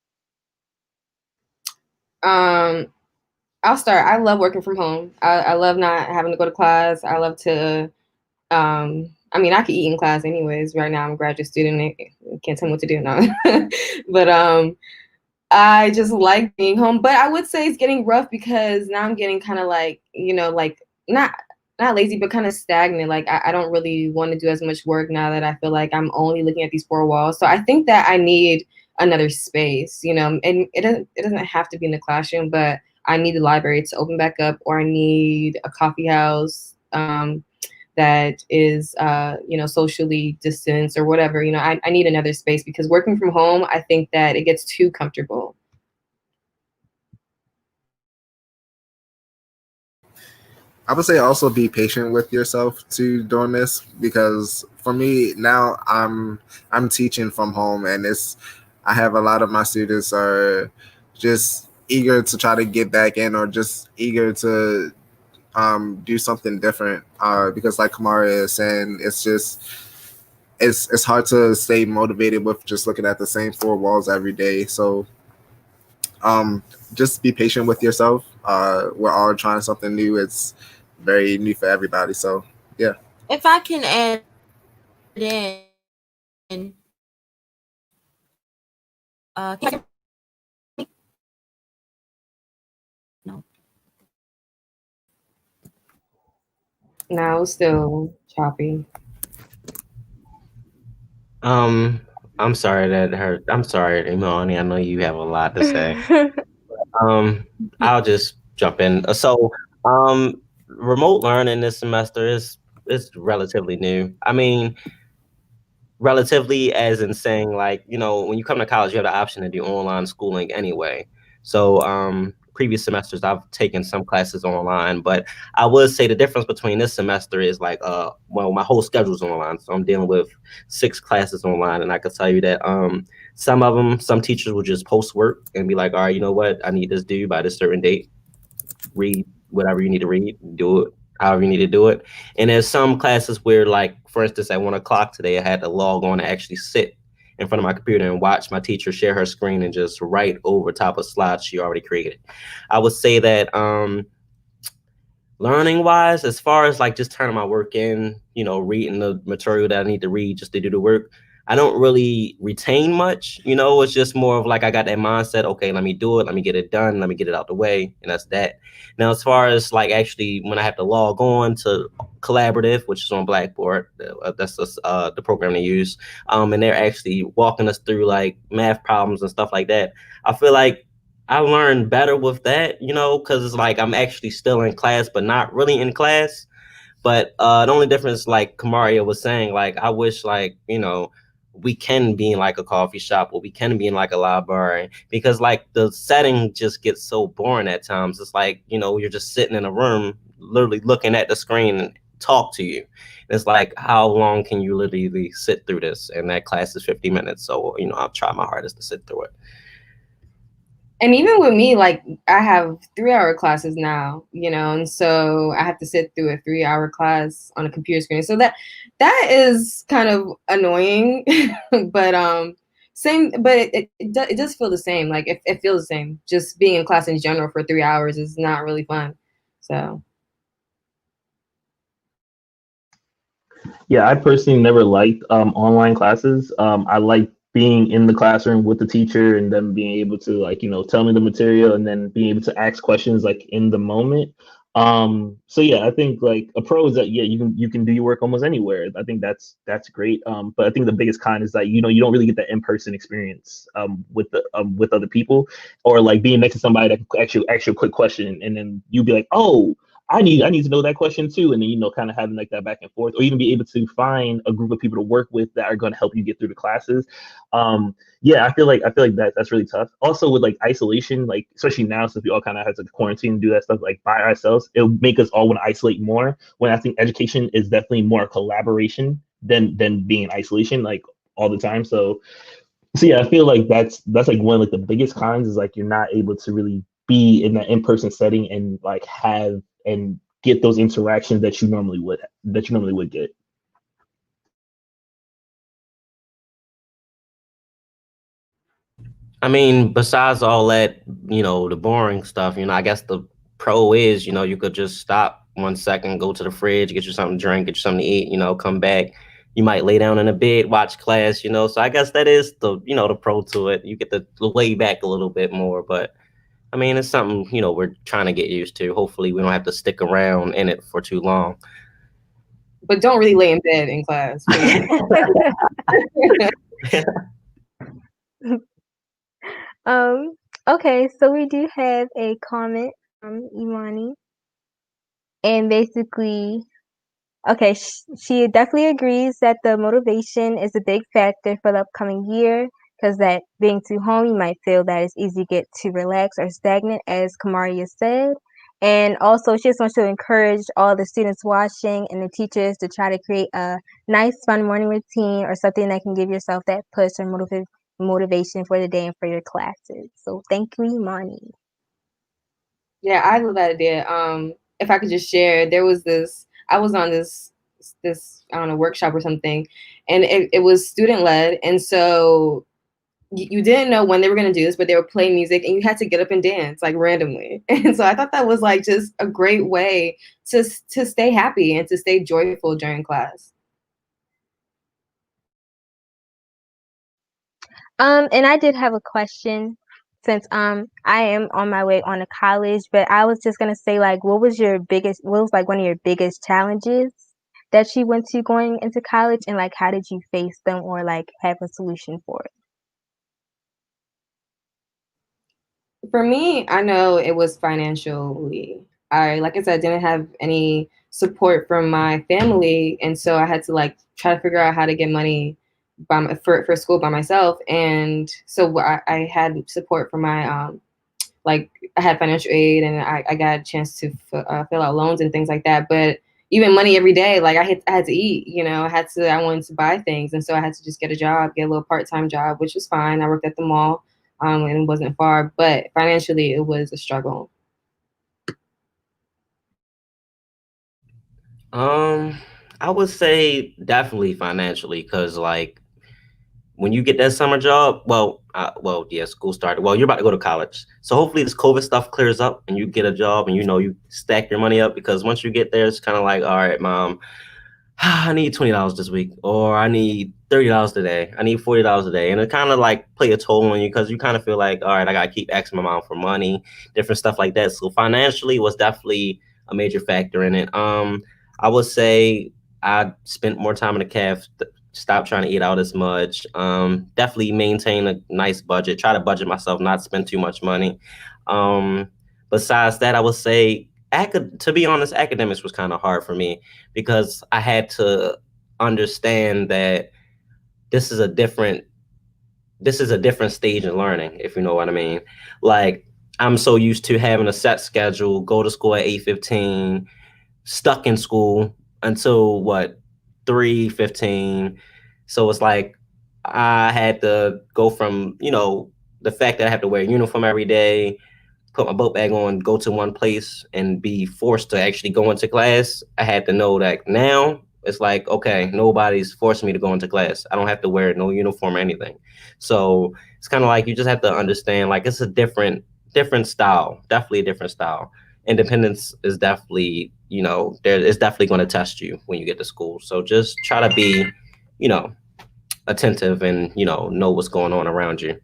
I'll start. I love working from home. I love not having to go to class. I love to, I mean, I could eat in class anyways. Right now, I'm a graduate student. I can't tell me what to do now. But I just like being home. But I would say it's getting rough because now I'm getting kind of like, like not lazy, but kind of stagnant. Like I don't really want to do as much work now that I feel like I'm only looking at these four walls. So I think that I need another space, and it doesn't have to be in the classroom, but I need the library to open back up, or I need a coffee house that is, socially distanced or whatever. I need another space because working from home, I think that it gets too comfortable. I would say also be patient with yourself to doing this, because for me now I'm teaching from home, and it's, I have a lot of my students are just eager to try to get back in, or just eager to do something different, because like Kamara is saying, it's just it's hard to stay motivated with just looking at the same four walls every day. So just be patient with yourself. We're all trying something new. It's very new for everybody. So yeah. If I can add in, can you hear me? No. Now it's still choppy. Um, I'm sorry that hurt. I'm sorry, Imani. I know you have a lot to say. I'll just jump in. Remote learning this semester is relatively new. I mean, relatively as in saying, like, when you come to college, you have the option to do online schooling anyway. So previous semesters I've taken some classes online, but I would say the difference between this semester is like well, my whole schedule's online, so I'm dealing with 6 classes online, and I could tell you that some teachers will just post work and be like, all right, you know what, I need this due by this certain date, read whatever you need to read, do it however you need to do it. And there's some classes where, like, for instance, at 1 o'clock today, I had to log on and actually sit in front of my computer and watch my teacher share her screen and just write over top of slides she already created. I would say that learning wise, as far as like just turning my work in, reading the material that I need to read just to do the work, I don't really retain much. It's just more of like, I got that mindset, okay, let me do it, let me get it done, let me get it out the way, and that's that. Now, as far as like actually when I have to log on to Collaborative, which is on Blackboard, that's the program they use, and they're actually walking us through like math problems and stuff like that, I feel like I learned better with that, because it's like I'm actually still in class, but not really in class. But the only difference, like Kamaria was saying, like, I wish, like, we can be in like a coffee shop, or we can be in like a library, because like the setting just gets so boring at times. It's like, you're just sitting in a room, literally looking at the screen and talk to you. It's like, how long can you literally sit through this? And that class is 50 minutes. So, I'll try my hardest to sit through it. And even with me, like I have 3-hour classes now, and so I have to sit through a 3-hour class on a computer screen. So that is kind of annoying. But Same, but it does feel the same. Like it feels the same. Just being in class in general for 3 hours is not really fun. So Yeah, I personally never liked online classes. I like being in the classroom with the teacher and them being able to like tell me the material and then being able to ask questions like in the moment. So yeah, I think like a pro is that yeah you can do your work almost anywhere. I think that's great. But I think the biggest con is that you don't really get that in person experience with the with other people or like being next to somebody that can actually ask you a quick question and then you be like, oh, I need to know that question too, and then kind of having like that back and forth, or even be able to find a group of people to work with that are going to help you get through the classes. Yeah, I feel like that's really tough. Also with like isolation, like especially now since we all kind of have to quarantine and do that stuff like by ourselves, it'll make us all want to isolate more. When I think education is definitely more collaboration than being in isolation like all the time. So yeah, I feel like that's like one of like the biggest cons is like you're not able to really be in that in-person setting and like have and get those interactions that you normally would get. I mean, besides all that, the boring stuff, I guess the pro is, you could just stop 1 second, go to the fridge, get you something to drink, get you something to eat, come back. You might lay down in a bed, watch class, So I guess that is the pro to it. You get to lay back a little bit more, but I mean, it's something, we're trying to get used to. Hopefully we don't have to stick around in it for too long. but don't really lay in bed in class. Um, okay, so we do have a comment from Imani, and basically, okay, she definitely agrees that the motivation is a big factor for the upcoming year, because that being too home, you might feel that it's easy to get too relaxed or stagnant, as Kamaria said. And also, she just wants to encourage all the students watching and the teachers to try to create a nice, fun morning routine or something that can give yourself that push or motivation for the day and for your classes. So thank you, Imani. Yeah, I love that idea. If I could just share, I was on this I don't know workshop or something, and it was student led, and so you didn't know when they were going to do this, but they were playing music and you had to get up and dance like randomly. And so I thought that was like just a great way to stay happy and to stay joyful during class. And I did have a question since I am on my way on to college, but I was just gonna say like what was like one of your biggest challenges that you went to going into college and like how did you face them or like have a solution for it? For me, I know it was financially. Like I said, I didn't have any support from my family, and so I had to like try to figure out how to get money for school by myself. And so I had support from my like I had financial aid, and I got a chance to fill out loans and things like that. But even money every day, like I had to eat. I wanted to buy things, and so I had to just get a job, get a little part-time job, which was fine. I worked at the mall, and it wasn't far, but financially it was a struggle. Um, I would say definitely financially, because like when you get that summer job, yeah, school started. Well, you're about to go to college, so hopefully this COVID stuff clears up and you get a job and you stack your money up, because once you get there, it's kind of like, all right, mom, I need $20 this week, or I need $30 today, I need $40 a day, and it kind of like play a toll on you because you kind of feel like, all right, I gotta keep asking my mom for money, different stuff like that. So financially was definitely a major factor in it. I would say I spent more time in the caf, stop trying to eat out as much. Definitely maintain a nice budget, try to budget myself, not spend too much money. Um, Besides that, I would say to be honest, academics was kind of hard for me because I had to understand that this is a different this is a different stage in learning, if you know what I mean. Like, I'm so used to having a set schedule, go to school at 8:15, stuck in school until what, 3:15. So it's like I had to go from, the fact that I have to wear a uniform every day, put my book bag on, go to one place, and be forced to actually go into class. I had to know that now It's like, okay, nobody's forcing me to go into class. I don't have to wear no uniform or anything. So it's kind of like you just have to understand, like, it's a different style, definitely a different style. Independence is definitely, there is definitely going to test you when you get to school. So just try to be, you know, attentive and, know what's going on around you.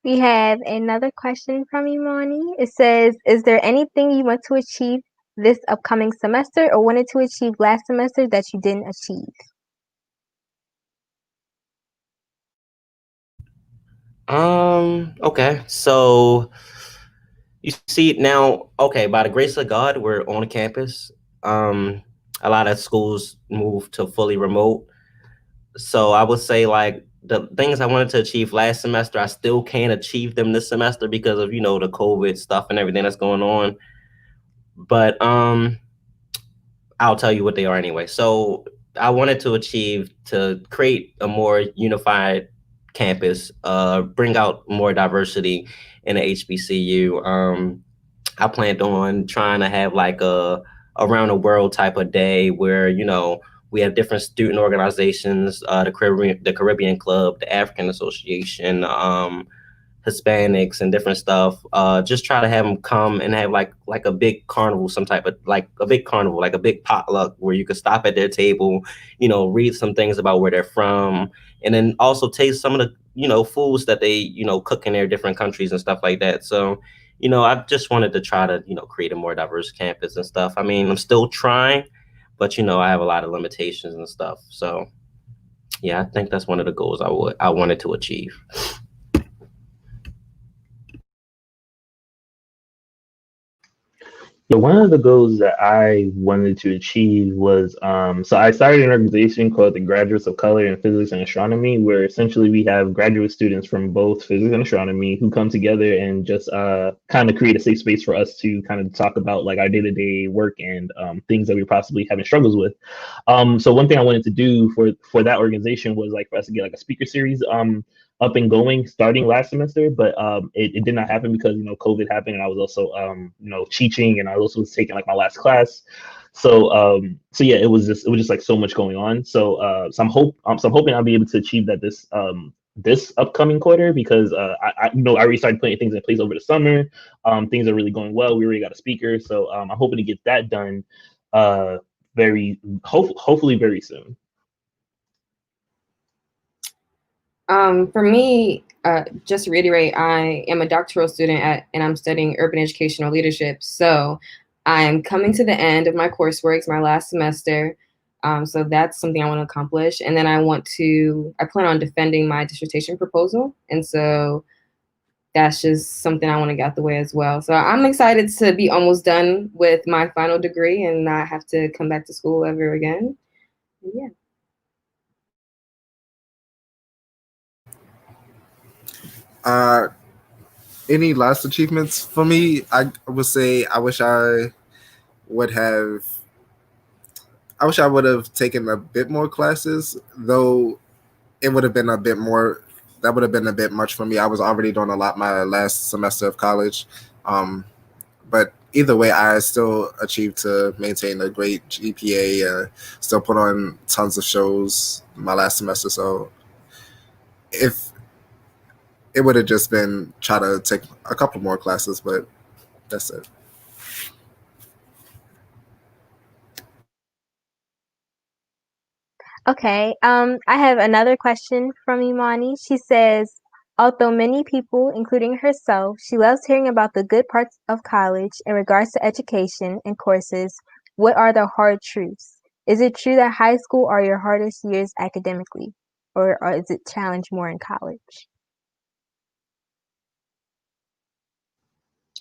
We have another question from Imani. It says, is there anything you want to achieve this upcoming semester or wanted to achieve last semester that you didn't achieve? Okay. So you see now, okay, by the grace of God, we're on campus. Um, a lot of schools moved to fully remote. So I would say, like, the things I wanted to achieve last semester, I still can't achieve them this semester because of, the COVID stuff and everything that's going on. But I'll tell you what they are anyway. So I wanted to create a more unified campus, bring out more diversity in the HBCU. I planned on trying to have like a around the world type of day where, we have different student organizations, the Caribbean Club, the African Association, Hispanics and different stuff. Just try to have them come and have like a big carnival, some type of like a big carnival, like a big potluck where you could stop at their table, read some things about where they're from, and then also taste some of the foods that they cook in their different countries and stuff like that. So, I just wanted to try to create a more diverse campus and stuff. I mean, I'm still trying, but I have a lot of limitations and stuff. So yeah, I think that's one of the goals I wanted to achieve. Yeah, one of the goals that I wanted to achieve was so I started an organization called the Graduates of Color in Physics and Astronomy, where essentially we have graduate students from both physics and astronomy who come together and just kind of create a safe space for us to kind of talk about like our day-to-day work and things that we're possibly having struggles with. So one thing I wanted to do for that organization was like for us to get like a speaker series up and going starting last semester, but it did not happen because COVID happened, and I was also teaching, and I also was taking like my last class. So yeah, it was just like so much going on. So I'm hoping I'll be able to achieve that this upcoming quarter because I already started putting things in place over the summer. Things are really going well. We already got a speaker, so I'm hoping to get that done hopefully very soon. For me, just to reiterate, I am a doctoral student and I'm studying urban educational leadership. So I'm coming to the end of my coursework. It's my last semester. So that's something I want to accomplish. And then I plan on defending my dissertation proposal. And so that's just something I want to get out the way as well. So I'm excited to be almost done with my final degree and not have to come back to school ever again. Yeah. Uh, any last achievements for me? I would say would have. I wish I would have taken a bit more classes, though it would have been a bit more. That would have been a bit much for me. I was already doing a lot my last semester of college, but either way, I still achieved to maintain a great GPA. Still put on tons of shows my last semester. So if it would have just been try to take a couple more classes, but that's it. Okay, I have another question from Imani. She says, although many people, including herself, she loves hearing about the good parts of college in regards to education and courses, what are the hard truths? Is it true that high school are your hardest years academically, or is it challenge more in college?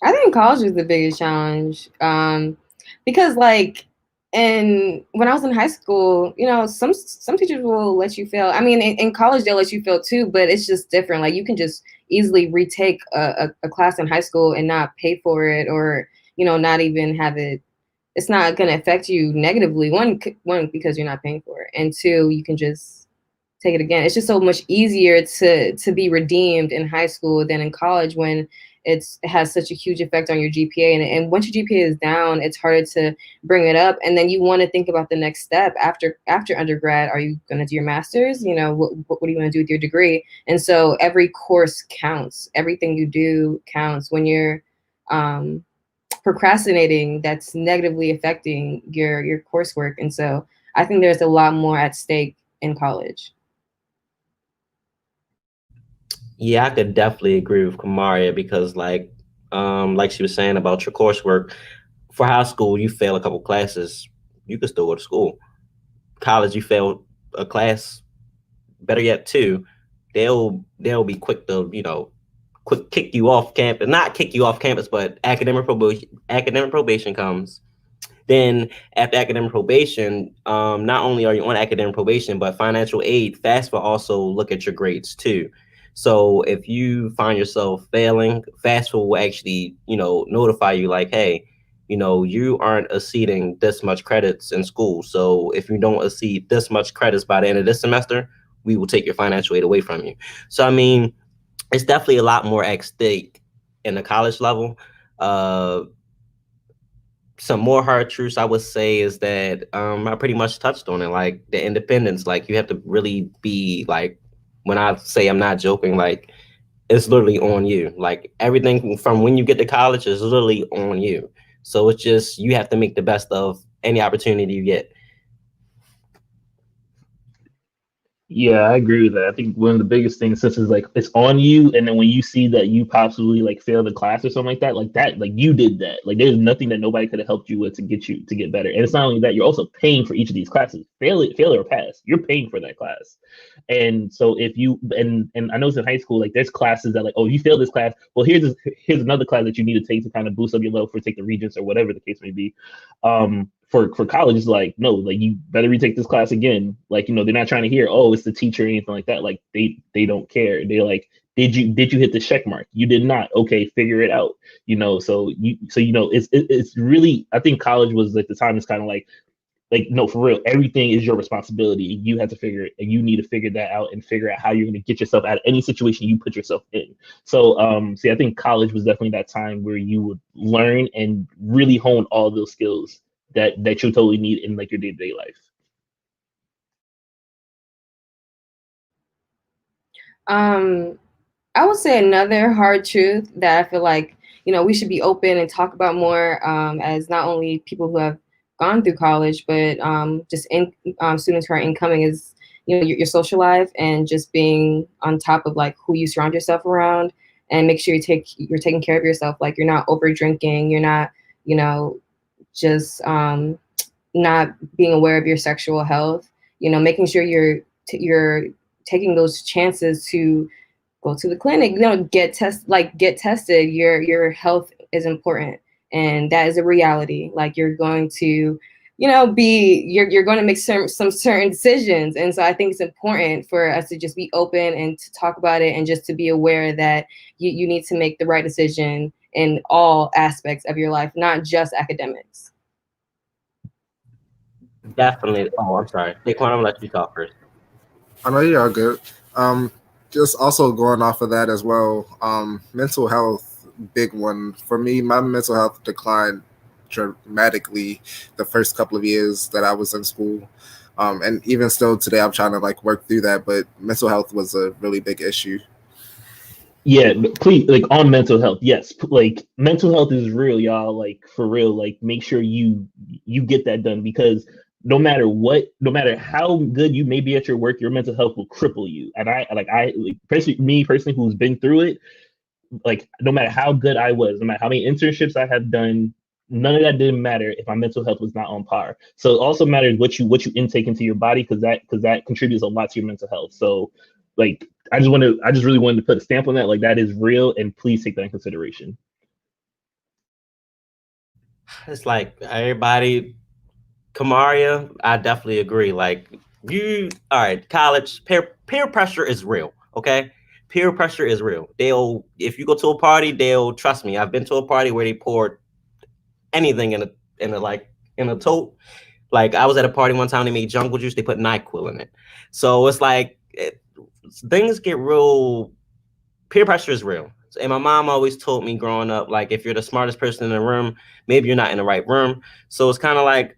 I think college is the biggest challenge because, like, and when I was in high school, some teachers will let you fail. I mean, in college they'll let you fail too, but it's just different. Like, you can just easily retake a class in high school and not pay for it, or not even have it. It's not going to affect you negatively. One because you're not paying for it, and two, you can just take it again. It's just so much easier to be redeemed in high school than in college when it has such a huge effect on your GPA. And once your GPA is down, it's harder to bring it up. And then you want to think about the next step after undergrad. Are you going to do your master's? You know, what do you want to do with your degree? And so every course counts. Everything you do counts. When you're procrastinating, that's negatively affecting your coursework. And so I think there's a lot more at stake in college. Yeah, I could definitely agree with Kamaria because like she was saying about your coursework, for high school, you fail a couple classes, you could still go to school. College, you fail a class, better yet two, they'll be quick to, quick kick you off campus, not kick you off campus, but academic probation comes. Then after academic probation, not only are you on academic probation, but financial aid, FAFSA also look at your grades too. So if you find yourself failing, FAFSA will actually, notify you like, hey, you aren't exceeding this much credits in school. So if you don't exceed this much credits by the end of this semester, we will take your financial aid away from you. So, I mean, it's definitely a lot more at stake in the college level. Some more hard truths I would say is that I pretty much touched on it, like the independence. Like you have to really be like, when I say I'm not joking, like it's literally on you. Like everything from when you get to college is literally on you. So it's just you have to make the best of any opportunity you get. Yeah, I agree with that. I think one of the biggest things, since it's like it's on you, and then when you see that you possibly like failed a class or something like that, like you did that. Like there's nothing that nobody could have helped you with to get you to get better. And it's not only that, you're also paying for each of these classes. Fail or pass, you're paying for that class. And so if you and I know it's in high school, like there's classes that like, oh, you failed this class. Well, here's another class that you need to take to kind of boost up your level for take the regents or whatever the case may be. For college, it's like, no, like you better retake this class again. Like, they're not trying to hear, oh, it's the teacher or anything like that. Like they don't care. They're like, did you hit the check mark? You did not. Okay, figure it out. It's really, I think college was like the time is kind of like no, for real, everything is your responsibility. You have to figure it, and you need to figure that out and figure out how you're going to get yourself out of any situation you put yourself in. So see, I think college was definitely that time where you would learn and really hone all those skills that you totally need in like your day-to-day life. I would say another hard truth that I feel like, we should be open and talk about more, as not only people who have gone through college, but just students who are incoming, is, your social life and just being on top of like who you surround yourself around, and make sure you're taking care of yourself. Like you're not over drinking, you're not, just not being aware of your sexual health, making sure you're taking those chances to go to the clinic, get tested. Your health is important, and that is a reality. Like you're going to, you're going to make some certain decisions. And so I think it's important for us to just be open and to talk about it, and just to be aware that you need to make the right decision in all aspects of your life, not just academics. Definitely. Oh, I'm sorry. Daquan, I'm gonna let you talk first. I know you're all good. Um, just also going off of that as well. Mental health, big one for me. My mental health declined dramatically the first couple of years that I was in school, and even still today, I'm trying to like work through that. But mental health was a really big issue. Yeah, but please, like on mental health, yes, like mental health is real, y'all. Like for real, like make sure you get that done, because no matter what, no matter how good you may be at your work, your mental health will cripple you. And personally, me personally, who's been through it, like no matter how good I was, no matter how many internships I have done, none of that didn't matter if my mental health was not on par. So it also matters what you intake into your body, because that contributes a lot to your mental health. So like I just really wanted to put a stamp on that. Like that is real, and please take that in consideration. It's like everybody, Kamaria, I definitely agree. Like all right, college peer pressure is real. Okay, peer pressure is real. If you go to a party, they'll trust me. I've been to a party where they poured anything in a tote. Like I was at a party one time, they made jungle juice, they put NyQuil in it. So it's like things get real. Peer pressure is real. And my mom always told me growing up, like, if you're the smartest person in the room, maybe you're not in the right room. So it's kind of like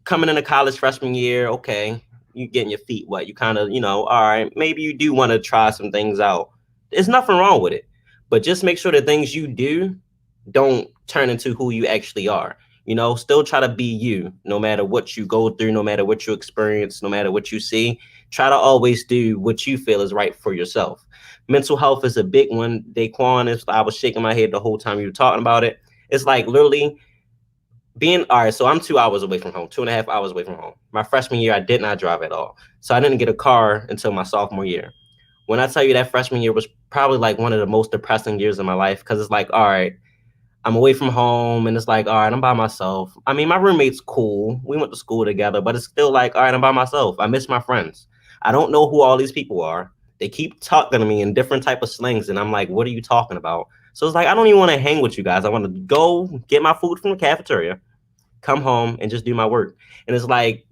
coming into college freshman year, okay, you getting your feet wet. You kind of, all right, maybe you do want to try some things out. There's nothing wrong with it. But just make sure the things you do don't turn into who you actually are. Still try to be you, no matter what you go through, no matter what you experience, no matter what you see. Try to always do what you feel is right for yourself. Mental health is a big one. Daquan, I was shaking my head the whole time you were talking about it. It's like literally being, all right, so I'm 2 hours away from home, 2.5 hours away from home. My freshman year, I did not drive at all. So I didn't get a car until my sophomore year. When I tell you that freshman year was probably like one of the most depressing years of my life, because it's like, all right, I'm away from home, and it's like, all right, I'm by myself. I mean, my roommate's cool. We went to school together, but it's still like, all right, I'm by myself. I miss my friends. I don't know who all these people are. They keep talking to me in different type of slings, and I'm like, what are you talking about? So it's like, I don't even want to hang with you guys. I want to go get my food from the cafeteria, come home, and just do my work. And it's like,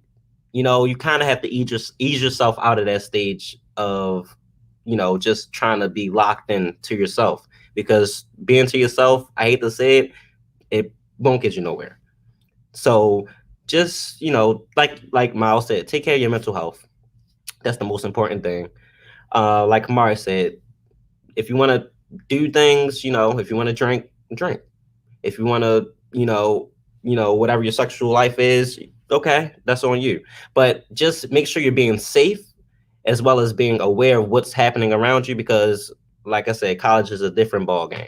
you kind of have to ease yourself out of that stage of, just trying to be locked in to yourself. Because being to yourself, I hate to say it, it won't get you nowhere. So just, like Miles said, take care of your mental health. That's the most important thing. Like Mari said, if you want to do things, if you want to drink, drink. If you want to, whatever your sexual life is, okay, that's on you. But just make sure you're being safe, as well as being aware of what's happening around you, because like I said, college is a different ball game.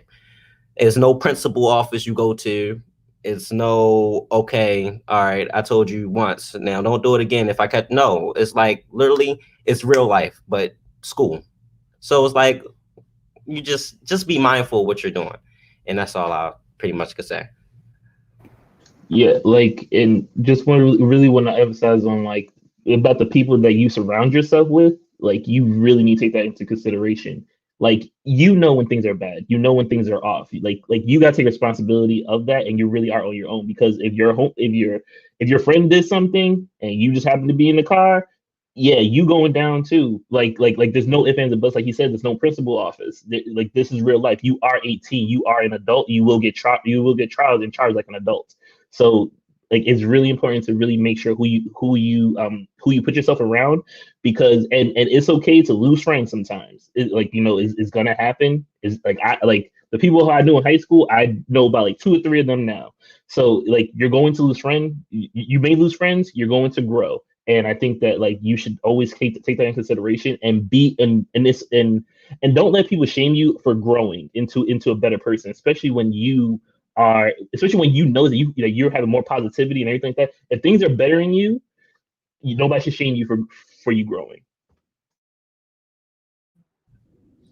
There's no principal office you go to. It's no, okay, all right, I told you once, now don't do it again. If I cut, no, it's like literally it's real life, but school. So it's like you just be mindful of what you're doing. And that's all I pretty much could say. Yeah, like, and just want to really want to emphasize on like about the people that you surround yourself with. Like, you really need to take that into consideration. Like, when things are bad, when things are off. Like you got to take responsibility of that, and you really are on your own. Because if your friend did something and you just happen to be in the car, yeah, you going down too. Like there's no ifs, ands, and buts. Like you said, there's no principal office. Like, this is real life. You are 18. You are an adult. You will get You will get trials and charged like an adult. So, like, it's really important to really make sure who you put yourself around, because and it's okay to lose friends sometimes. It's gonna happen. Is like I like the people who I knew in high school, I know about like 2 or 3 of them now. So, like, you're going to lose friends. You may lose friends. You're going to grow. And I think that, like, you should always take that in consideration, and be in this, and don't let people shame you for growing into a better person, especially when you know that you're having more positivity and everything like that. If things are bettering you, nobody should shame you for you growing.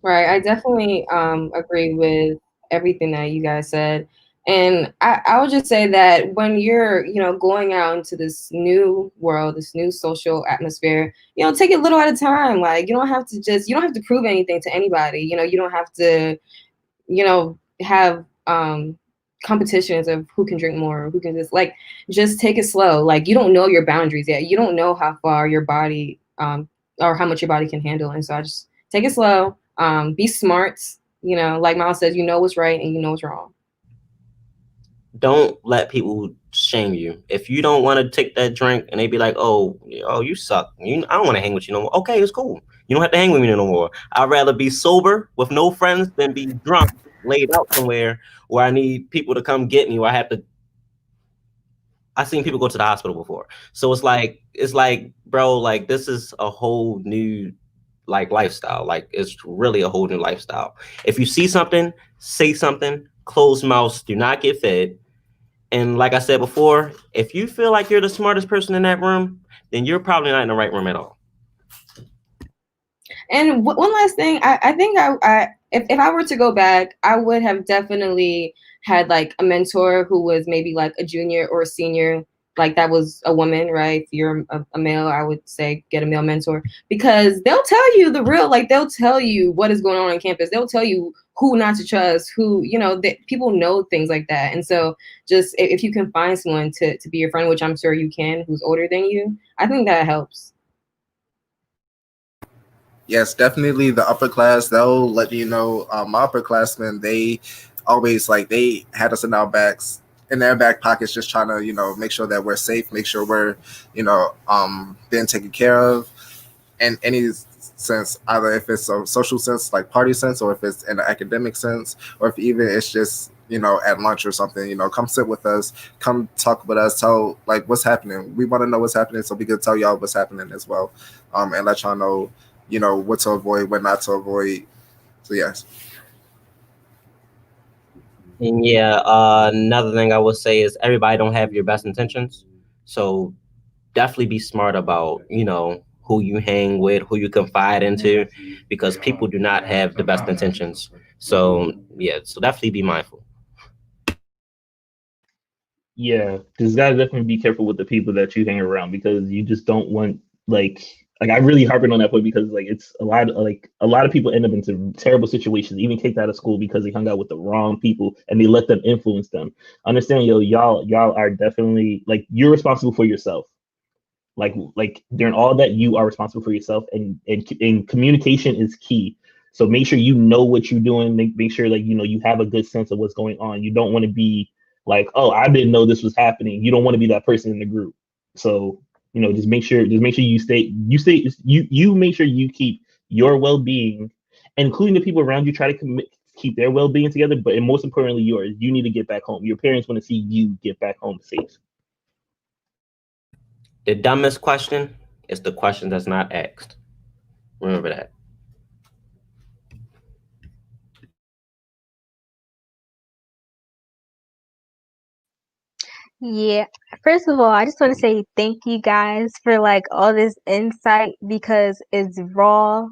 Right. I definitely agree with everything that you guys said. And I would just say that when you're, going out into this new world, this new social atmosphere, take it little at a time. Like, you don't have to prove anything to anybody. You don't have to, have competitions of who can drink more, who can just take it slow. Like, you don't know your boundaries yet. You don't know how far your body or how much your body can handle. And so I just take it slow, be smart, like Miles says, what's right and you know what's wrong. Don't let people shame you. If you don't want to take that drink and they be like, oh, you suck. I don't want to hang with you no more. Okay, it's cool. You don't have to hang with me no more. I'd rather be sober with no friends than be drunk, laid out somewhere where I need people to come get me, where I've seen people go to the hospital before. So it's like, bro, like, this is a whole new lifestyle. Like, it's really a whole new lifestyle. If you see something, say something, closed mouths do not get fed. And like I said before, if you feel like you're the smartest person in that room, then you're probably not in the right room at all. And one last thing, I think if I were to go back, I would have definitely had like a mentor who was maybe like a junior or a senior, like that was a woman, right? If you're a male, I would say get a male mentor, because they'll tell you the real, like they'll tell you what is going on campus. They'll tell you who not to trust, who, people know things like that. And so just if you can find someone to be your friend, which I'm sure you can, who's older than you, I think that helps. Yes, definitely the upper class. They'll let you know. My upperclassmen, they always like they had us in our backs, in their back pockets, just trying to make sure that we're safe, make sure we're being taken care of in any sense, either if it's a social sense, like party sense, or if it's in an academic sense, or if even it's just at lunch or something. Come sit with us, come talk with us, tell like what's happening. We want to know what's happening, so we can tell y'all what's happening as well, and let y'all know what to avoid, what not to avoid. So yes. And yeah, another thing I would say is everybody don't have your best intentions. So definitely be smart about, who you hang with, who you confide into, because people do not have the best intentions. So yeah, so definitely be mindful. Yeah, just gotta definitely be careful with the people that you hang around because you just don't want like I really harping on that point because like it's a lot of people end up into terrible situations, even kicked out of school because they hung out with the wrong people and they let them influence them. Understand, y'all are definitely like you're responsible for yourself. Like during all that, you are responsible for yourself, and communication is key. So make sure you know what you're doing. Make sure that you have a good sense of what's going on. You don't want to be like, oh, I didn't know this was happening. You don't want to be that person in the group. So just make sure you make sure you keep your well-being, including the people around you. Try to keep their well-being together, but and most importantly, yours. You need to get back home. Your parents want to see you get back home safe. The dumbest question is the question that's not asked. Remember that. Yeah. First of all, I just want to say thank you guys for like all this insight because it's raw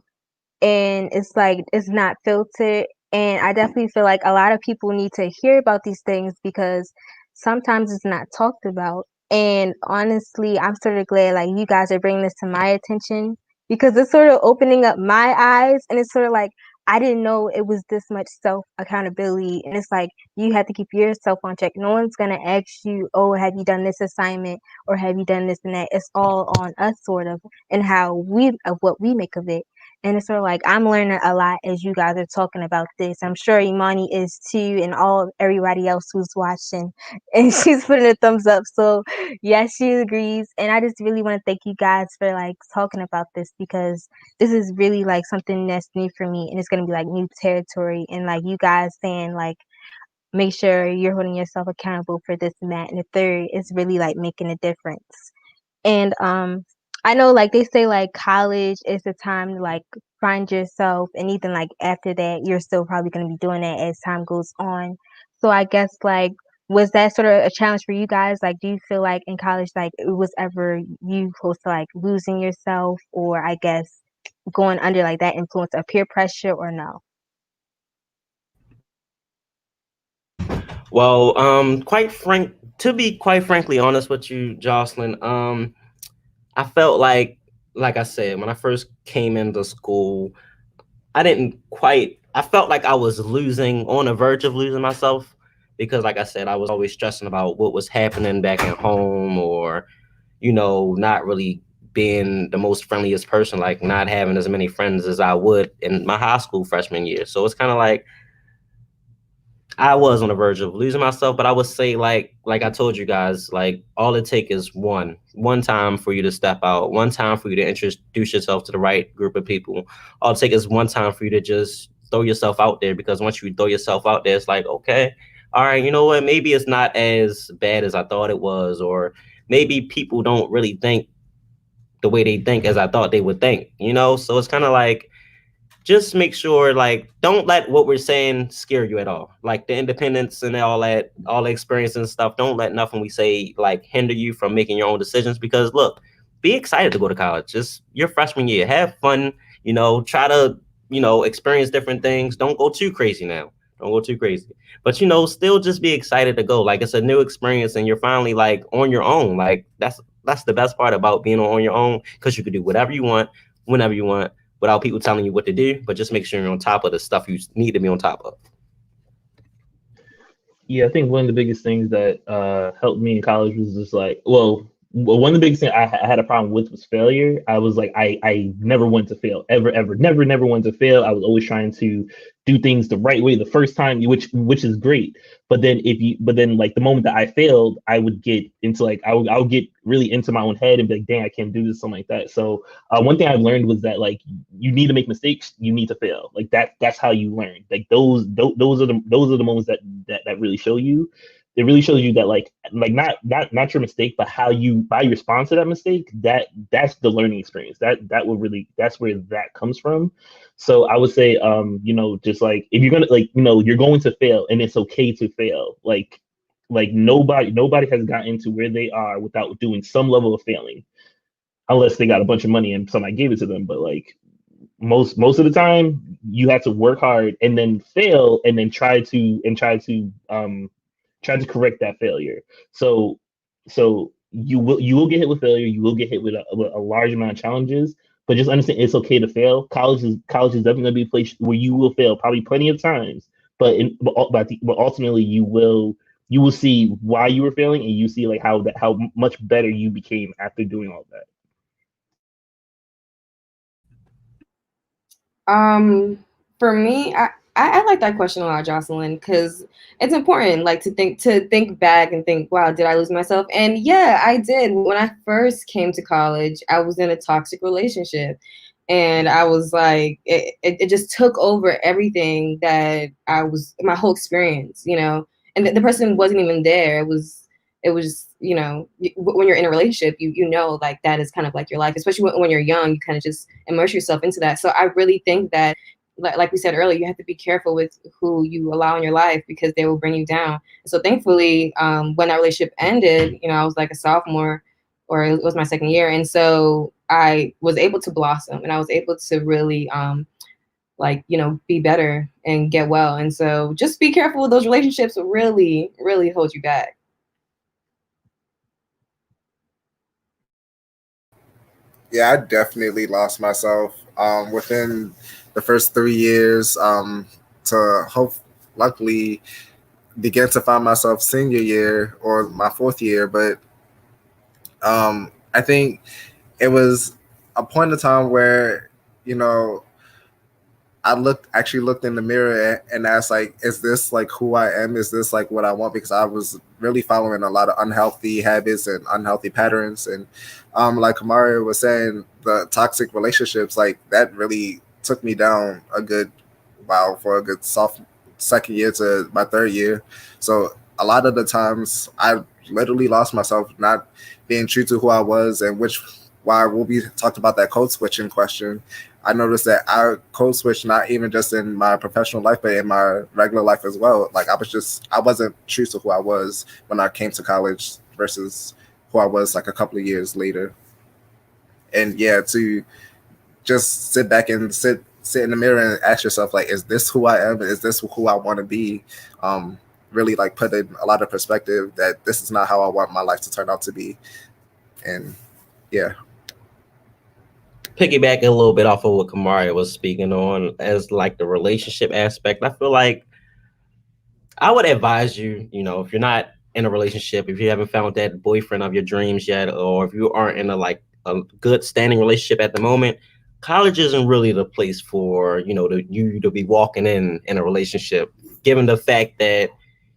and it's like it's not filtered, and I definitely feel like a lot of people need to hear about these things because sometimes it's not talked about. And honestly, I'm sort of glad like you guys are bringing this to my attention because it's sort of opening up my eyes, and it's sort of like I didn't know it was this much self accountability, and it's like you have to keep yourself on check. No one's gonna ask you, oh, have you done this assignment or have you done this and that. It's all on us sort of, and how we of what we make of it. And it's sort of like I'm learning a lot as you guys are talking about this. I'm sure Imani is too, and everybody else who's watching. And she's putting a thumbs up. So yes, she agrees. And I just really want to thank you guys for like talking about this because this is really like something that's new for me, and it's gonna be like new territory. And like you guys saying like make sure you're holding yourself accountable for this and that and the third is really like making a difference. And I know like they say like college is the time to like find yourself, and even like after that you're still probably going to be doing that as time goes on. So I guess like was that sort of a challenge for you guys? Like do you feel like in college like it was ever you close to like losing yourself, or I guess going under like that influence of peer pressure, or no? Well, to be quite frankly honest with you, Jocelyn, I felt like I said, when I first came into school, I felt like I was losing, on the verge of losing myself, because like I said, I was always stressing about what was happening back at home, or, not really being the most friendliest person, like not having as many friends as I would in my high school freshman year. So it's kind of like I was on the verge of losing myself, but I would say like I told you guys, like all it takes is one time for you to step out, one time for you to introduce yourself to the right group of people. All it takes is one time for you to just throw yourself out there, because once you throw yourself out there, it's like, okay, all right, you know what? Maybe it's not as bad as I thought it was, or maybe people don't really think the way they think as I thought they would think. So it's kind of like, just make sure, like, don't let what we're saying scare you at all, like the independence and all the experience and stuff. Don't let nothing we say like hinder you from making your own decisions, because look, be excited to go to college. Just your freshman year, have fun, try to experience different things. Don't go too crazy now. Don't go too crazy, but still just be excited to go. Like, it's a new experience and you're finally like on your own. Like, that's the best part about being on your own, because you can do whatever you want, whenever you want, without people telling you what to do, but just make sure you're on top of the stuff you need to be on top of. Yeah, I think one of the biggest things that helped me in college was just like, well, one of the biggest things I had a problem with was failure. I was like, I never wanted to fail, ever, never wanted to fail. I was always trying to do things the right way the first time, which is great. But then like the moment that I failed, I would get into like I would get really into my own head and be like, dang, I can't do this, something like that. So one thing I learned was that like you need to make mistakes, you need to fail. Like that's how you learn. Like those are the moments that really show you. It really shows you that like not your mistake, but how you respond to that mistake. That's the learning experience. That will really, that's where that comes from. So I would say, just like if you're gonna like, you're going to fail, and it's okay to fail. Like nobody has gotten to where they are without doing some level of failing, unless they got a bunch of money and somebody gave it to them. But like most of the time, you have to work hard and then fail and then try to correct that failure. So you will get hit with failure. You will get hit with a large amount of challenges. But just understand it's okay to fail. College is definitely going to be a place where you will fail probably plenty of times. But ultimately you will see why you were failing, and you see like how much better you became after doing all that. For me, I like that question a lot, Jocelyn, because it's important, like to think back and think, wow, did I lose myself? And yeah, I did. When I first came to college, I was in a toxic relationship, and I was like, it just took over everything that my whole experience, and the person wasn't even there. It was when you're in a relationship, like that is kind of like your life, especially when you're young. You kind of just immerse yourself into that. So I really think that, like we said earlier, you have to be careful with who you allow in your life, because they will bring you down. So thankfully, when that relationship ended, I was like a sophomore, or it was my second year, and so I was able to blossom, and I was able to really be better and get well. And so just be careful with those relationships. Will really, really hold you back. Yeah, I definitely lost myself within the first 3 years. To hope, luckily, began to find myself senior year or my fourth year, but I think it was a point in time where you know actually looked in the mirror and asked, like, is this like who I am? Is this like what I want? Because I was really following a lot of unhealthy habits and unhealthy patterns. And like Kamari was saying, the toxic relationships, like that really took me down a good while for a good soft second year to my third year. So a lot of the times I literally lost myself, not being true to who I was, and which why we'll be talked about that code switching question. I noticed that I code switched not even just in my professional life, but in my regular life as well. Like I wasn't true to who I was when I came to college versus who I was like a couple of years later. And yeah, to just sit back and sit in the mirror and ask yourself, like, is this who I am? Is this who I want to be? Really like put in a lot of perspective that this is not how I want my life to turn out to be. And yeah. Piggyback a little bit off of what Kamari was speaking on as like the relationship aspect. I feel like I would advise you, if you're not in a relationship, if you haven't found that boyfriend of your dreams yet, or if you aren't in a good standing relationship at the moment, college isn't really the place for, you to be walking in a relationship, given the fact that,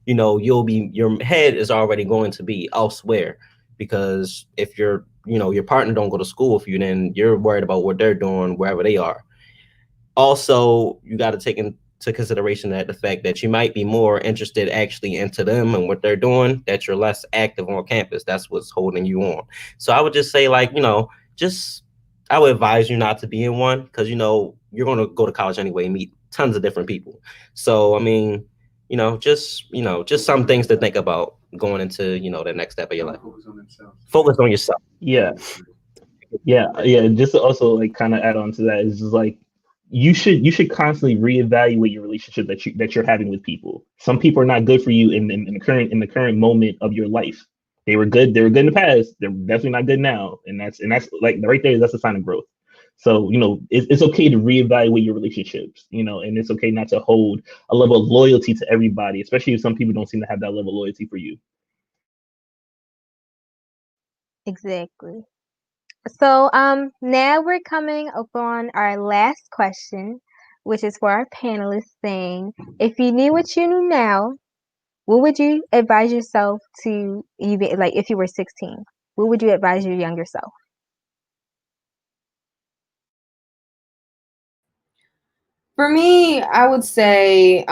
your head is already going to be elsewhere. Because if your partner don't go to school with you, then you're worried about what they're doing wherever they are. Also, you got to take into consideration that the fact that you might be more interested actually into them and what they're doing, that you're less active on campus. That's what's holding you on. So I would just say, like, I would advise you not to be in one, because you're going to go to college anyway and meet tons of different people. So I mean, just some things to think about going into the next step of your life. Focus on yourself. Yeah. Just to also like kind of add on to that is just like you should constantly reevaluate your relationship that you're having with people. Some people are not good for you in the current moment of your life. They were good in the past. They're definitely not good now, and that's like right there. That's a sign of growth. So it's okay to reevaluate your relationships. And it's okay not to hold a level of loyalty to everybody, especially if some people don't seem to have that level of loyalty for you. Exactly. So now we're coming upon our last question, which is for our panelists saying, if you knew what you knew now, what would you advise yourself to even like if you were 16? What would you advise your younger self? For me, I would say,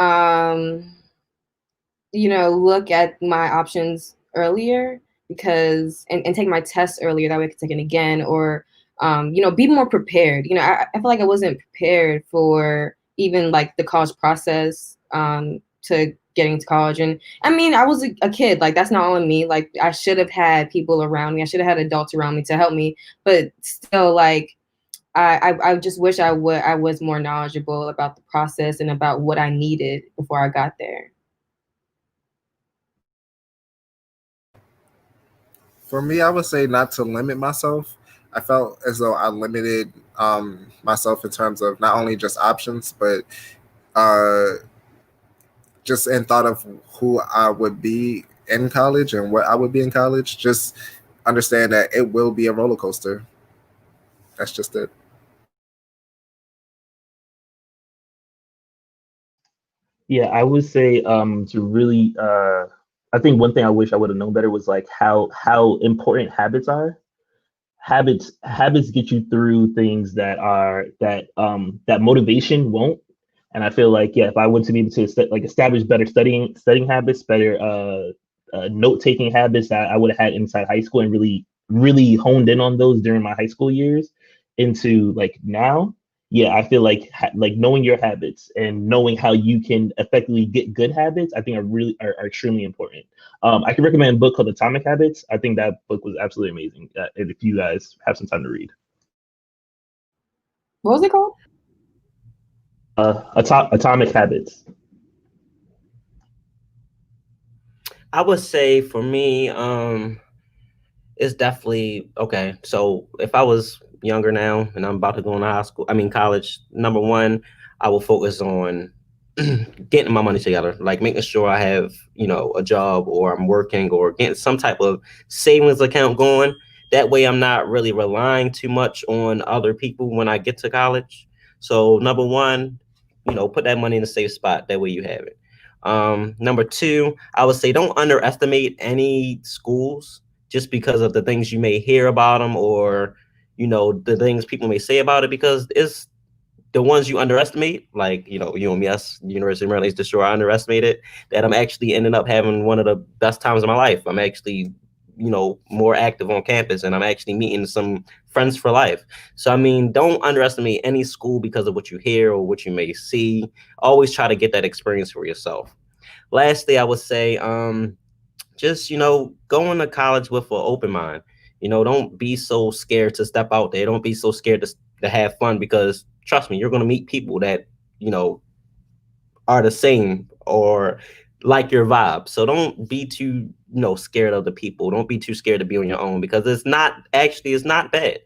look at my options earlier because and take my tests earlier. That way I could take it again or, be more prepared. I feel like I wasn't prepared for even like the college process to getting to college. And I mean, I was a kid. Like that's not on me. Like I should have had people around me. I should have had adults around me to help me. But still, like I just wish I was more knowledgeable about the process and about what I needed before I got there. For me, I would say not to limit myself. I felt as though I limited myself in terms of not only just options, but uh, just in thought of who I would be in college and what I would be in college. Just understand that it will be a roller coaster. That's just it. Yeah, I would say to really I think one thing I wish I would have known better was like how important habits are. Habits get you through things that motivation won't. And I feel like yeah, if I were to be able to like establish better studying habits, better note taking habits that I would have had inside high school and really honed in on those during my high school years into like now, yeah, I feel like like knowing your habits and knowing how you can effectively get good habits, I think are extremely important. I can recommend a book called Atomic Habits. I think that book was absolutely amazing. If you guys have some time to read, What was it called? Atomic Habits. I would say for me, it's definitely okay. So if I was younger now and I'm about to go into high school, I mean college, number one, I will focus on getting my money together, like making sure I have, a job or I'm working or getting some type of savings account going. That way I'm not really relying too much on other people when I get to college. So number one, put that money in a safe spot. That way you have it. Number two, I would say don't underestimate any schools just because of the things you may hear about them or the things people may say about it because it's the ones you underestimate, like you and me, us, University of Maryland, is the sure I underestimated that I'm actually ending up having one of the best times of my life. I'm actually more active on campus and I'm actually meeting some friends for life. So I mean, don't underestimate any school because of what you hear or what you may see. Always try to get that experience for yourself. Lastly, I would say just going to college with an open mind. Don't be so scared to step out there. Don't be so scared to have fun because trust me, you're going to meet people that you know are the same or like your vibe. So don't be too scared of the people. Don't be too scared to be on your own because it's not bad.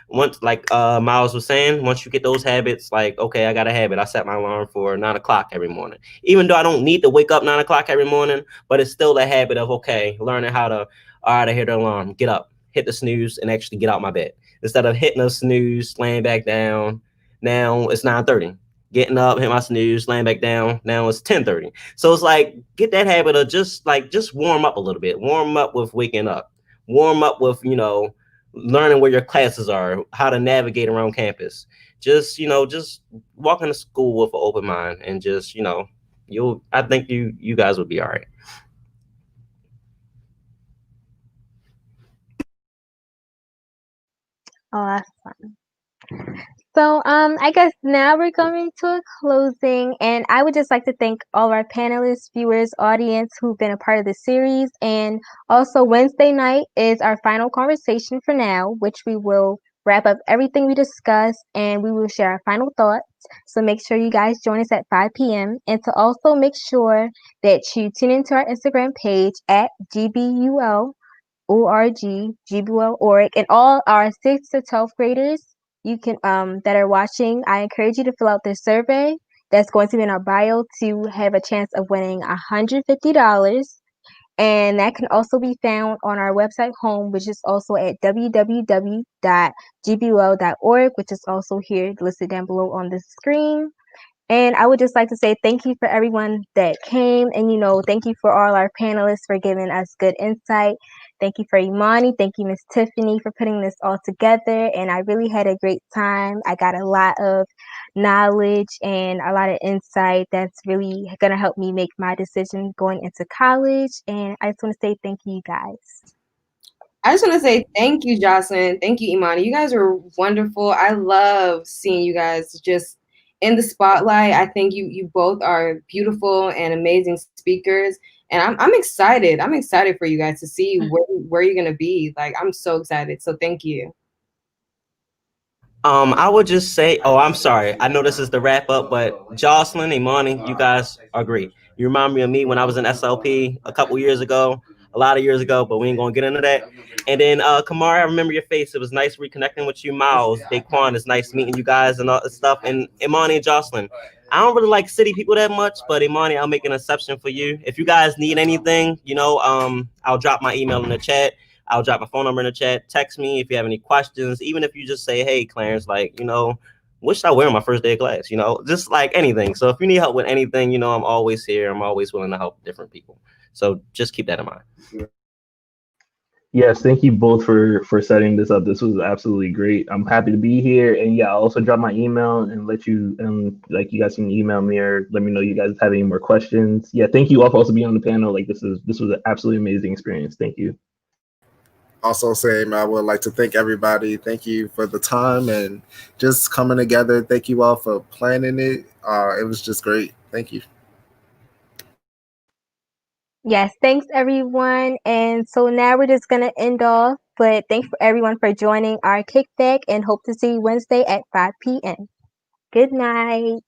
Once, like Miles was saying, once you get those habits, like, okay, I got a habit. I set my alarm for 9 o'clock every morning. Even though I don't need to wake up 9 o'clock every morning, but it's still a habit of, okay, learning how to, all right, I hear the alarm, get up, hit the snooze, and actually get out my bed. Instead of hitting a snooze, laying back down, now it's 9:30. Getting up, hit my snooze, laying back down. Now it's 10:30. So it's like get that habit of just warm up a little bit. Warm up with waking up. Warm up with learning where your classes are, how to navigate around campus. Just walk into school with an open mind and just you'll. I think you guys would be all right. Oh, that's fun. So, I guess now we're coming to a closing, and I would just like to thank all our panelists, viewers, audience who've been a part of the series. And also, Wednesday night is our final conversation for now, which we will wrap up everything we discussed and we will share our final thoughts. So, make sure you guys join us at 5 p.m. and to also make sure that you tune into our Instagram page at GBUL org, GBUL org, and all our 6th to 12th graders you can that are watching. I encourage you to fill out this survey that's going to be in our bio to have a chance of winning $150. And that can also be found on our website home, which is also at www.gbul.org, which is also here listed down below on the screen. And I would just like to say thank you for everyone that came. And, thank you for all our panelists for giving us good insight. Thank you for Imani. Thank you, Miss Tiffany, for putting this all together. And I really had a great time. I got a lot of knowledge and a lot of insight that's really going to help me make my decision going into college. And I just want to say thank you guys. I just want to say thank you, Jocelyn. Thank you, Imani. You guys were wonderful. I love seeing you guys just in the spotlight. I think you both are beautiful and amazing speakers, and I'm excited. I'm excited for you guys to see where you're gonna be. Like, I'm so excited. So thank you. I would just say, oh, I'm sorry. I know this is the wrap up, but Jocelyn, Imani, you guys are great. You remind me of me when I was in SLP a couple years ago, a lot of years ago, but we ain't gonna get into that. And then Kamar, I remember your face. It was nice reconnecting with you. Miles, Daquan, it's nice meeting you guys and all that stuff. And Imani and Jocelyn. I don't really like city people that much, but Imani, I'll make an exception for you. If you guys need anything, I'll drop my email in the chat. I'll drop my phone number in the chat. Text me if you have any questions. Even if you just say, hey, Clarence, what should I wear on my first day of class? Just like anything. So if you need help with anything, I'm always here. I'm always willing to help different people. So just keep that in mind. Yes, thank you both for setting this up. This was absolutely great. I'm happy to be here, and yeah, I'll also drop my email and let you like you guys can email me or let me know you guys have any more questions. Yeah, thank you all for also being on the panel. Like this was an absolutely amazing experience. Thank you. Also, same. I would like to thank everybody. Thank you for the time and just coming together. Thank you all for planning it. It was just great. Thank you. Yes, thanks everyone. And so now we're just going to end off, but thanks for everyone for joining our kickback and hope to see you Wednesday at 5 p.m. Good night.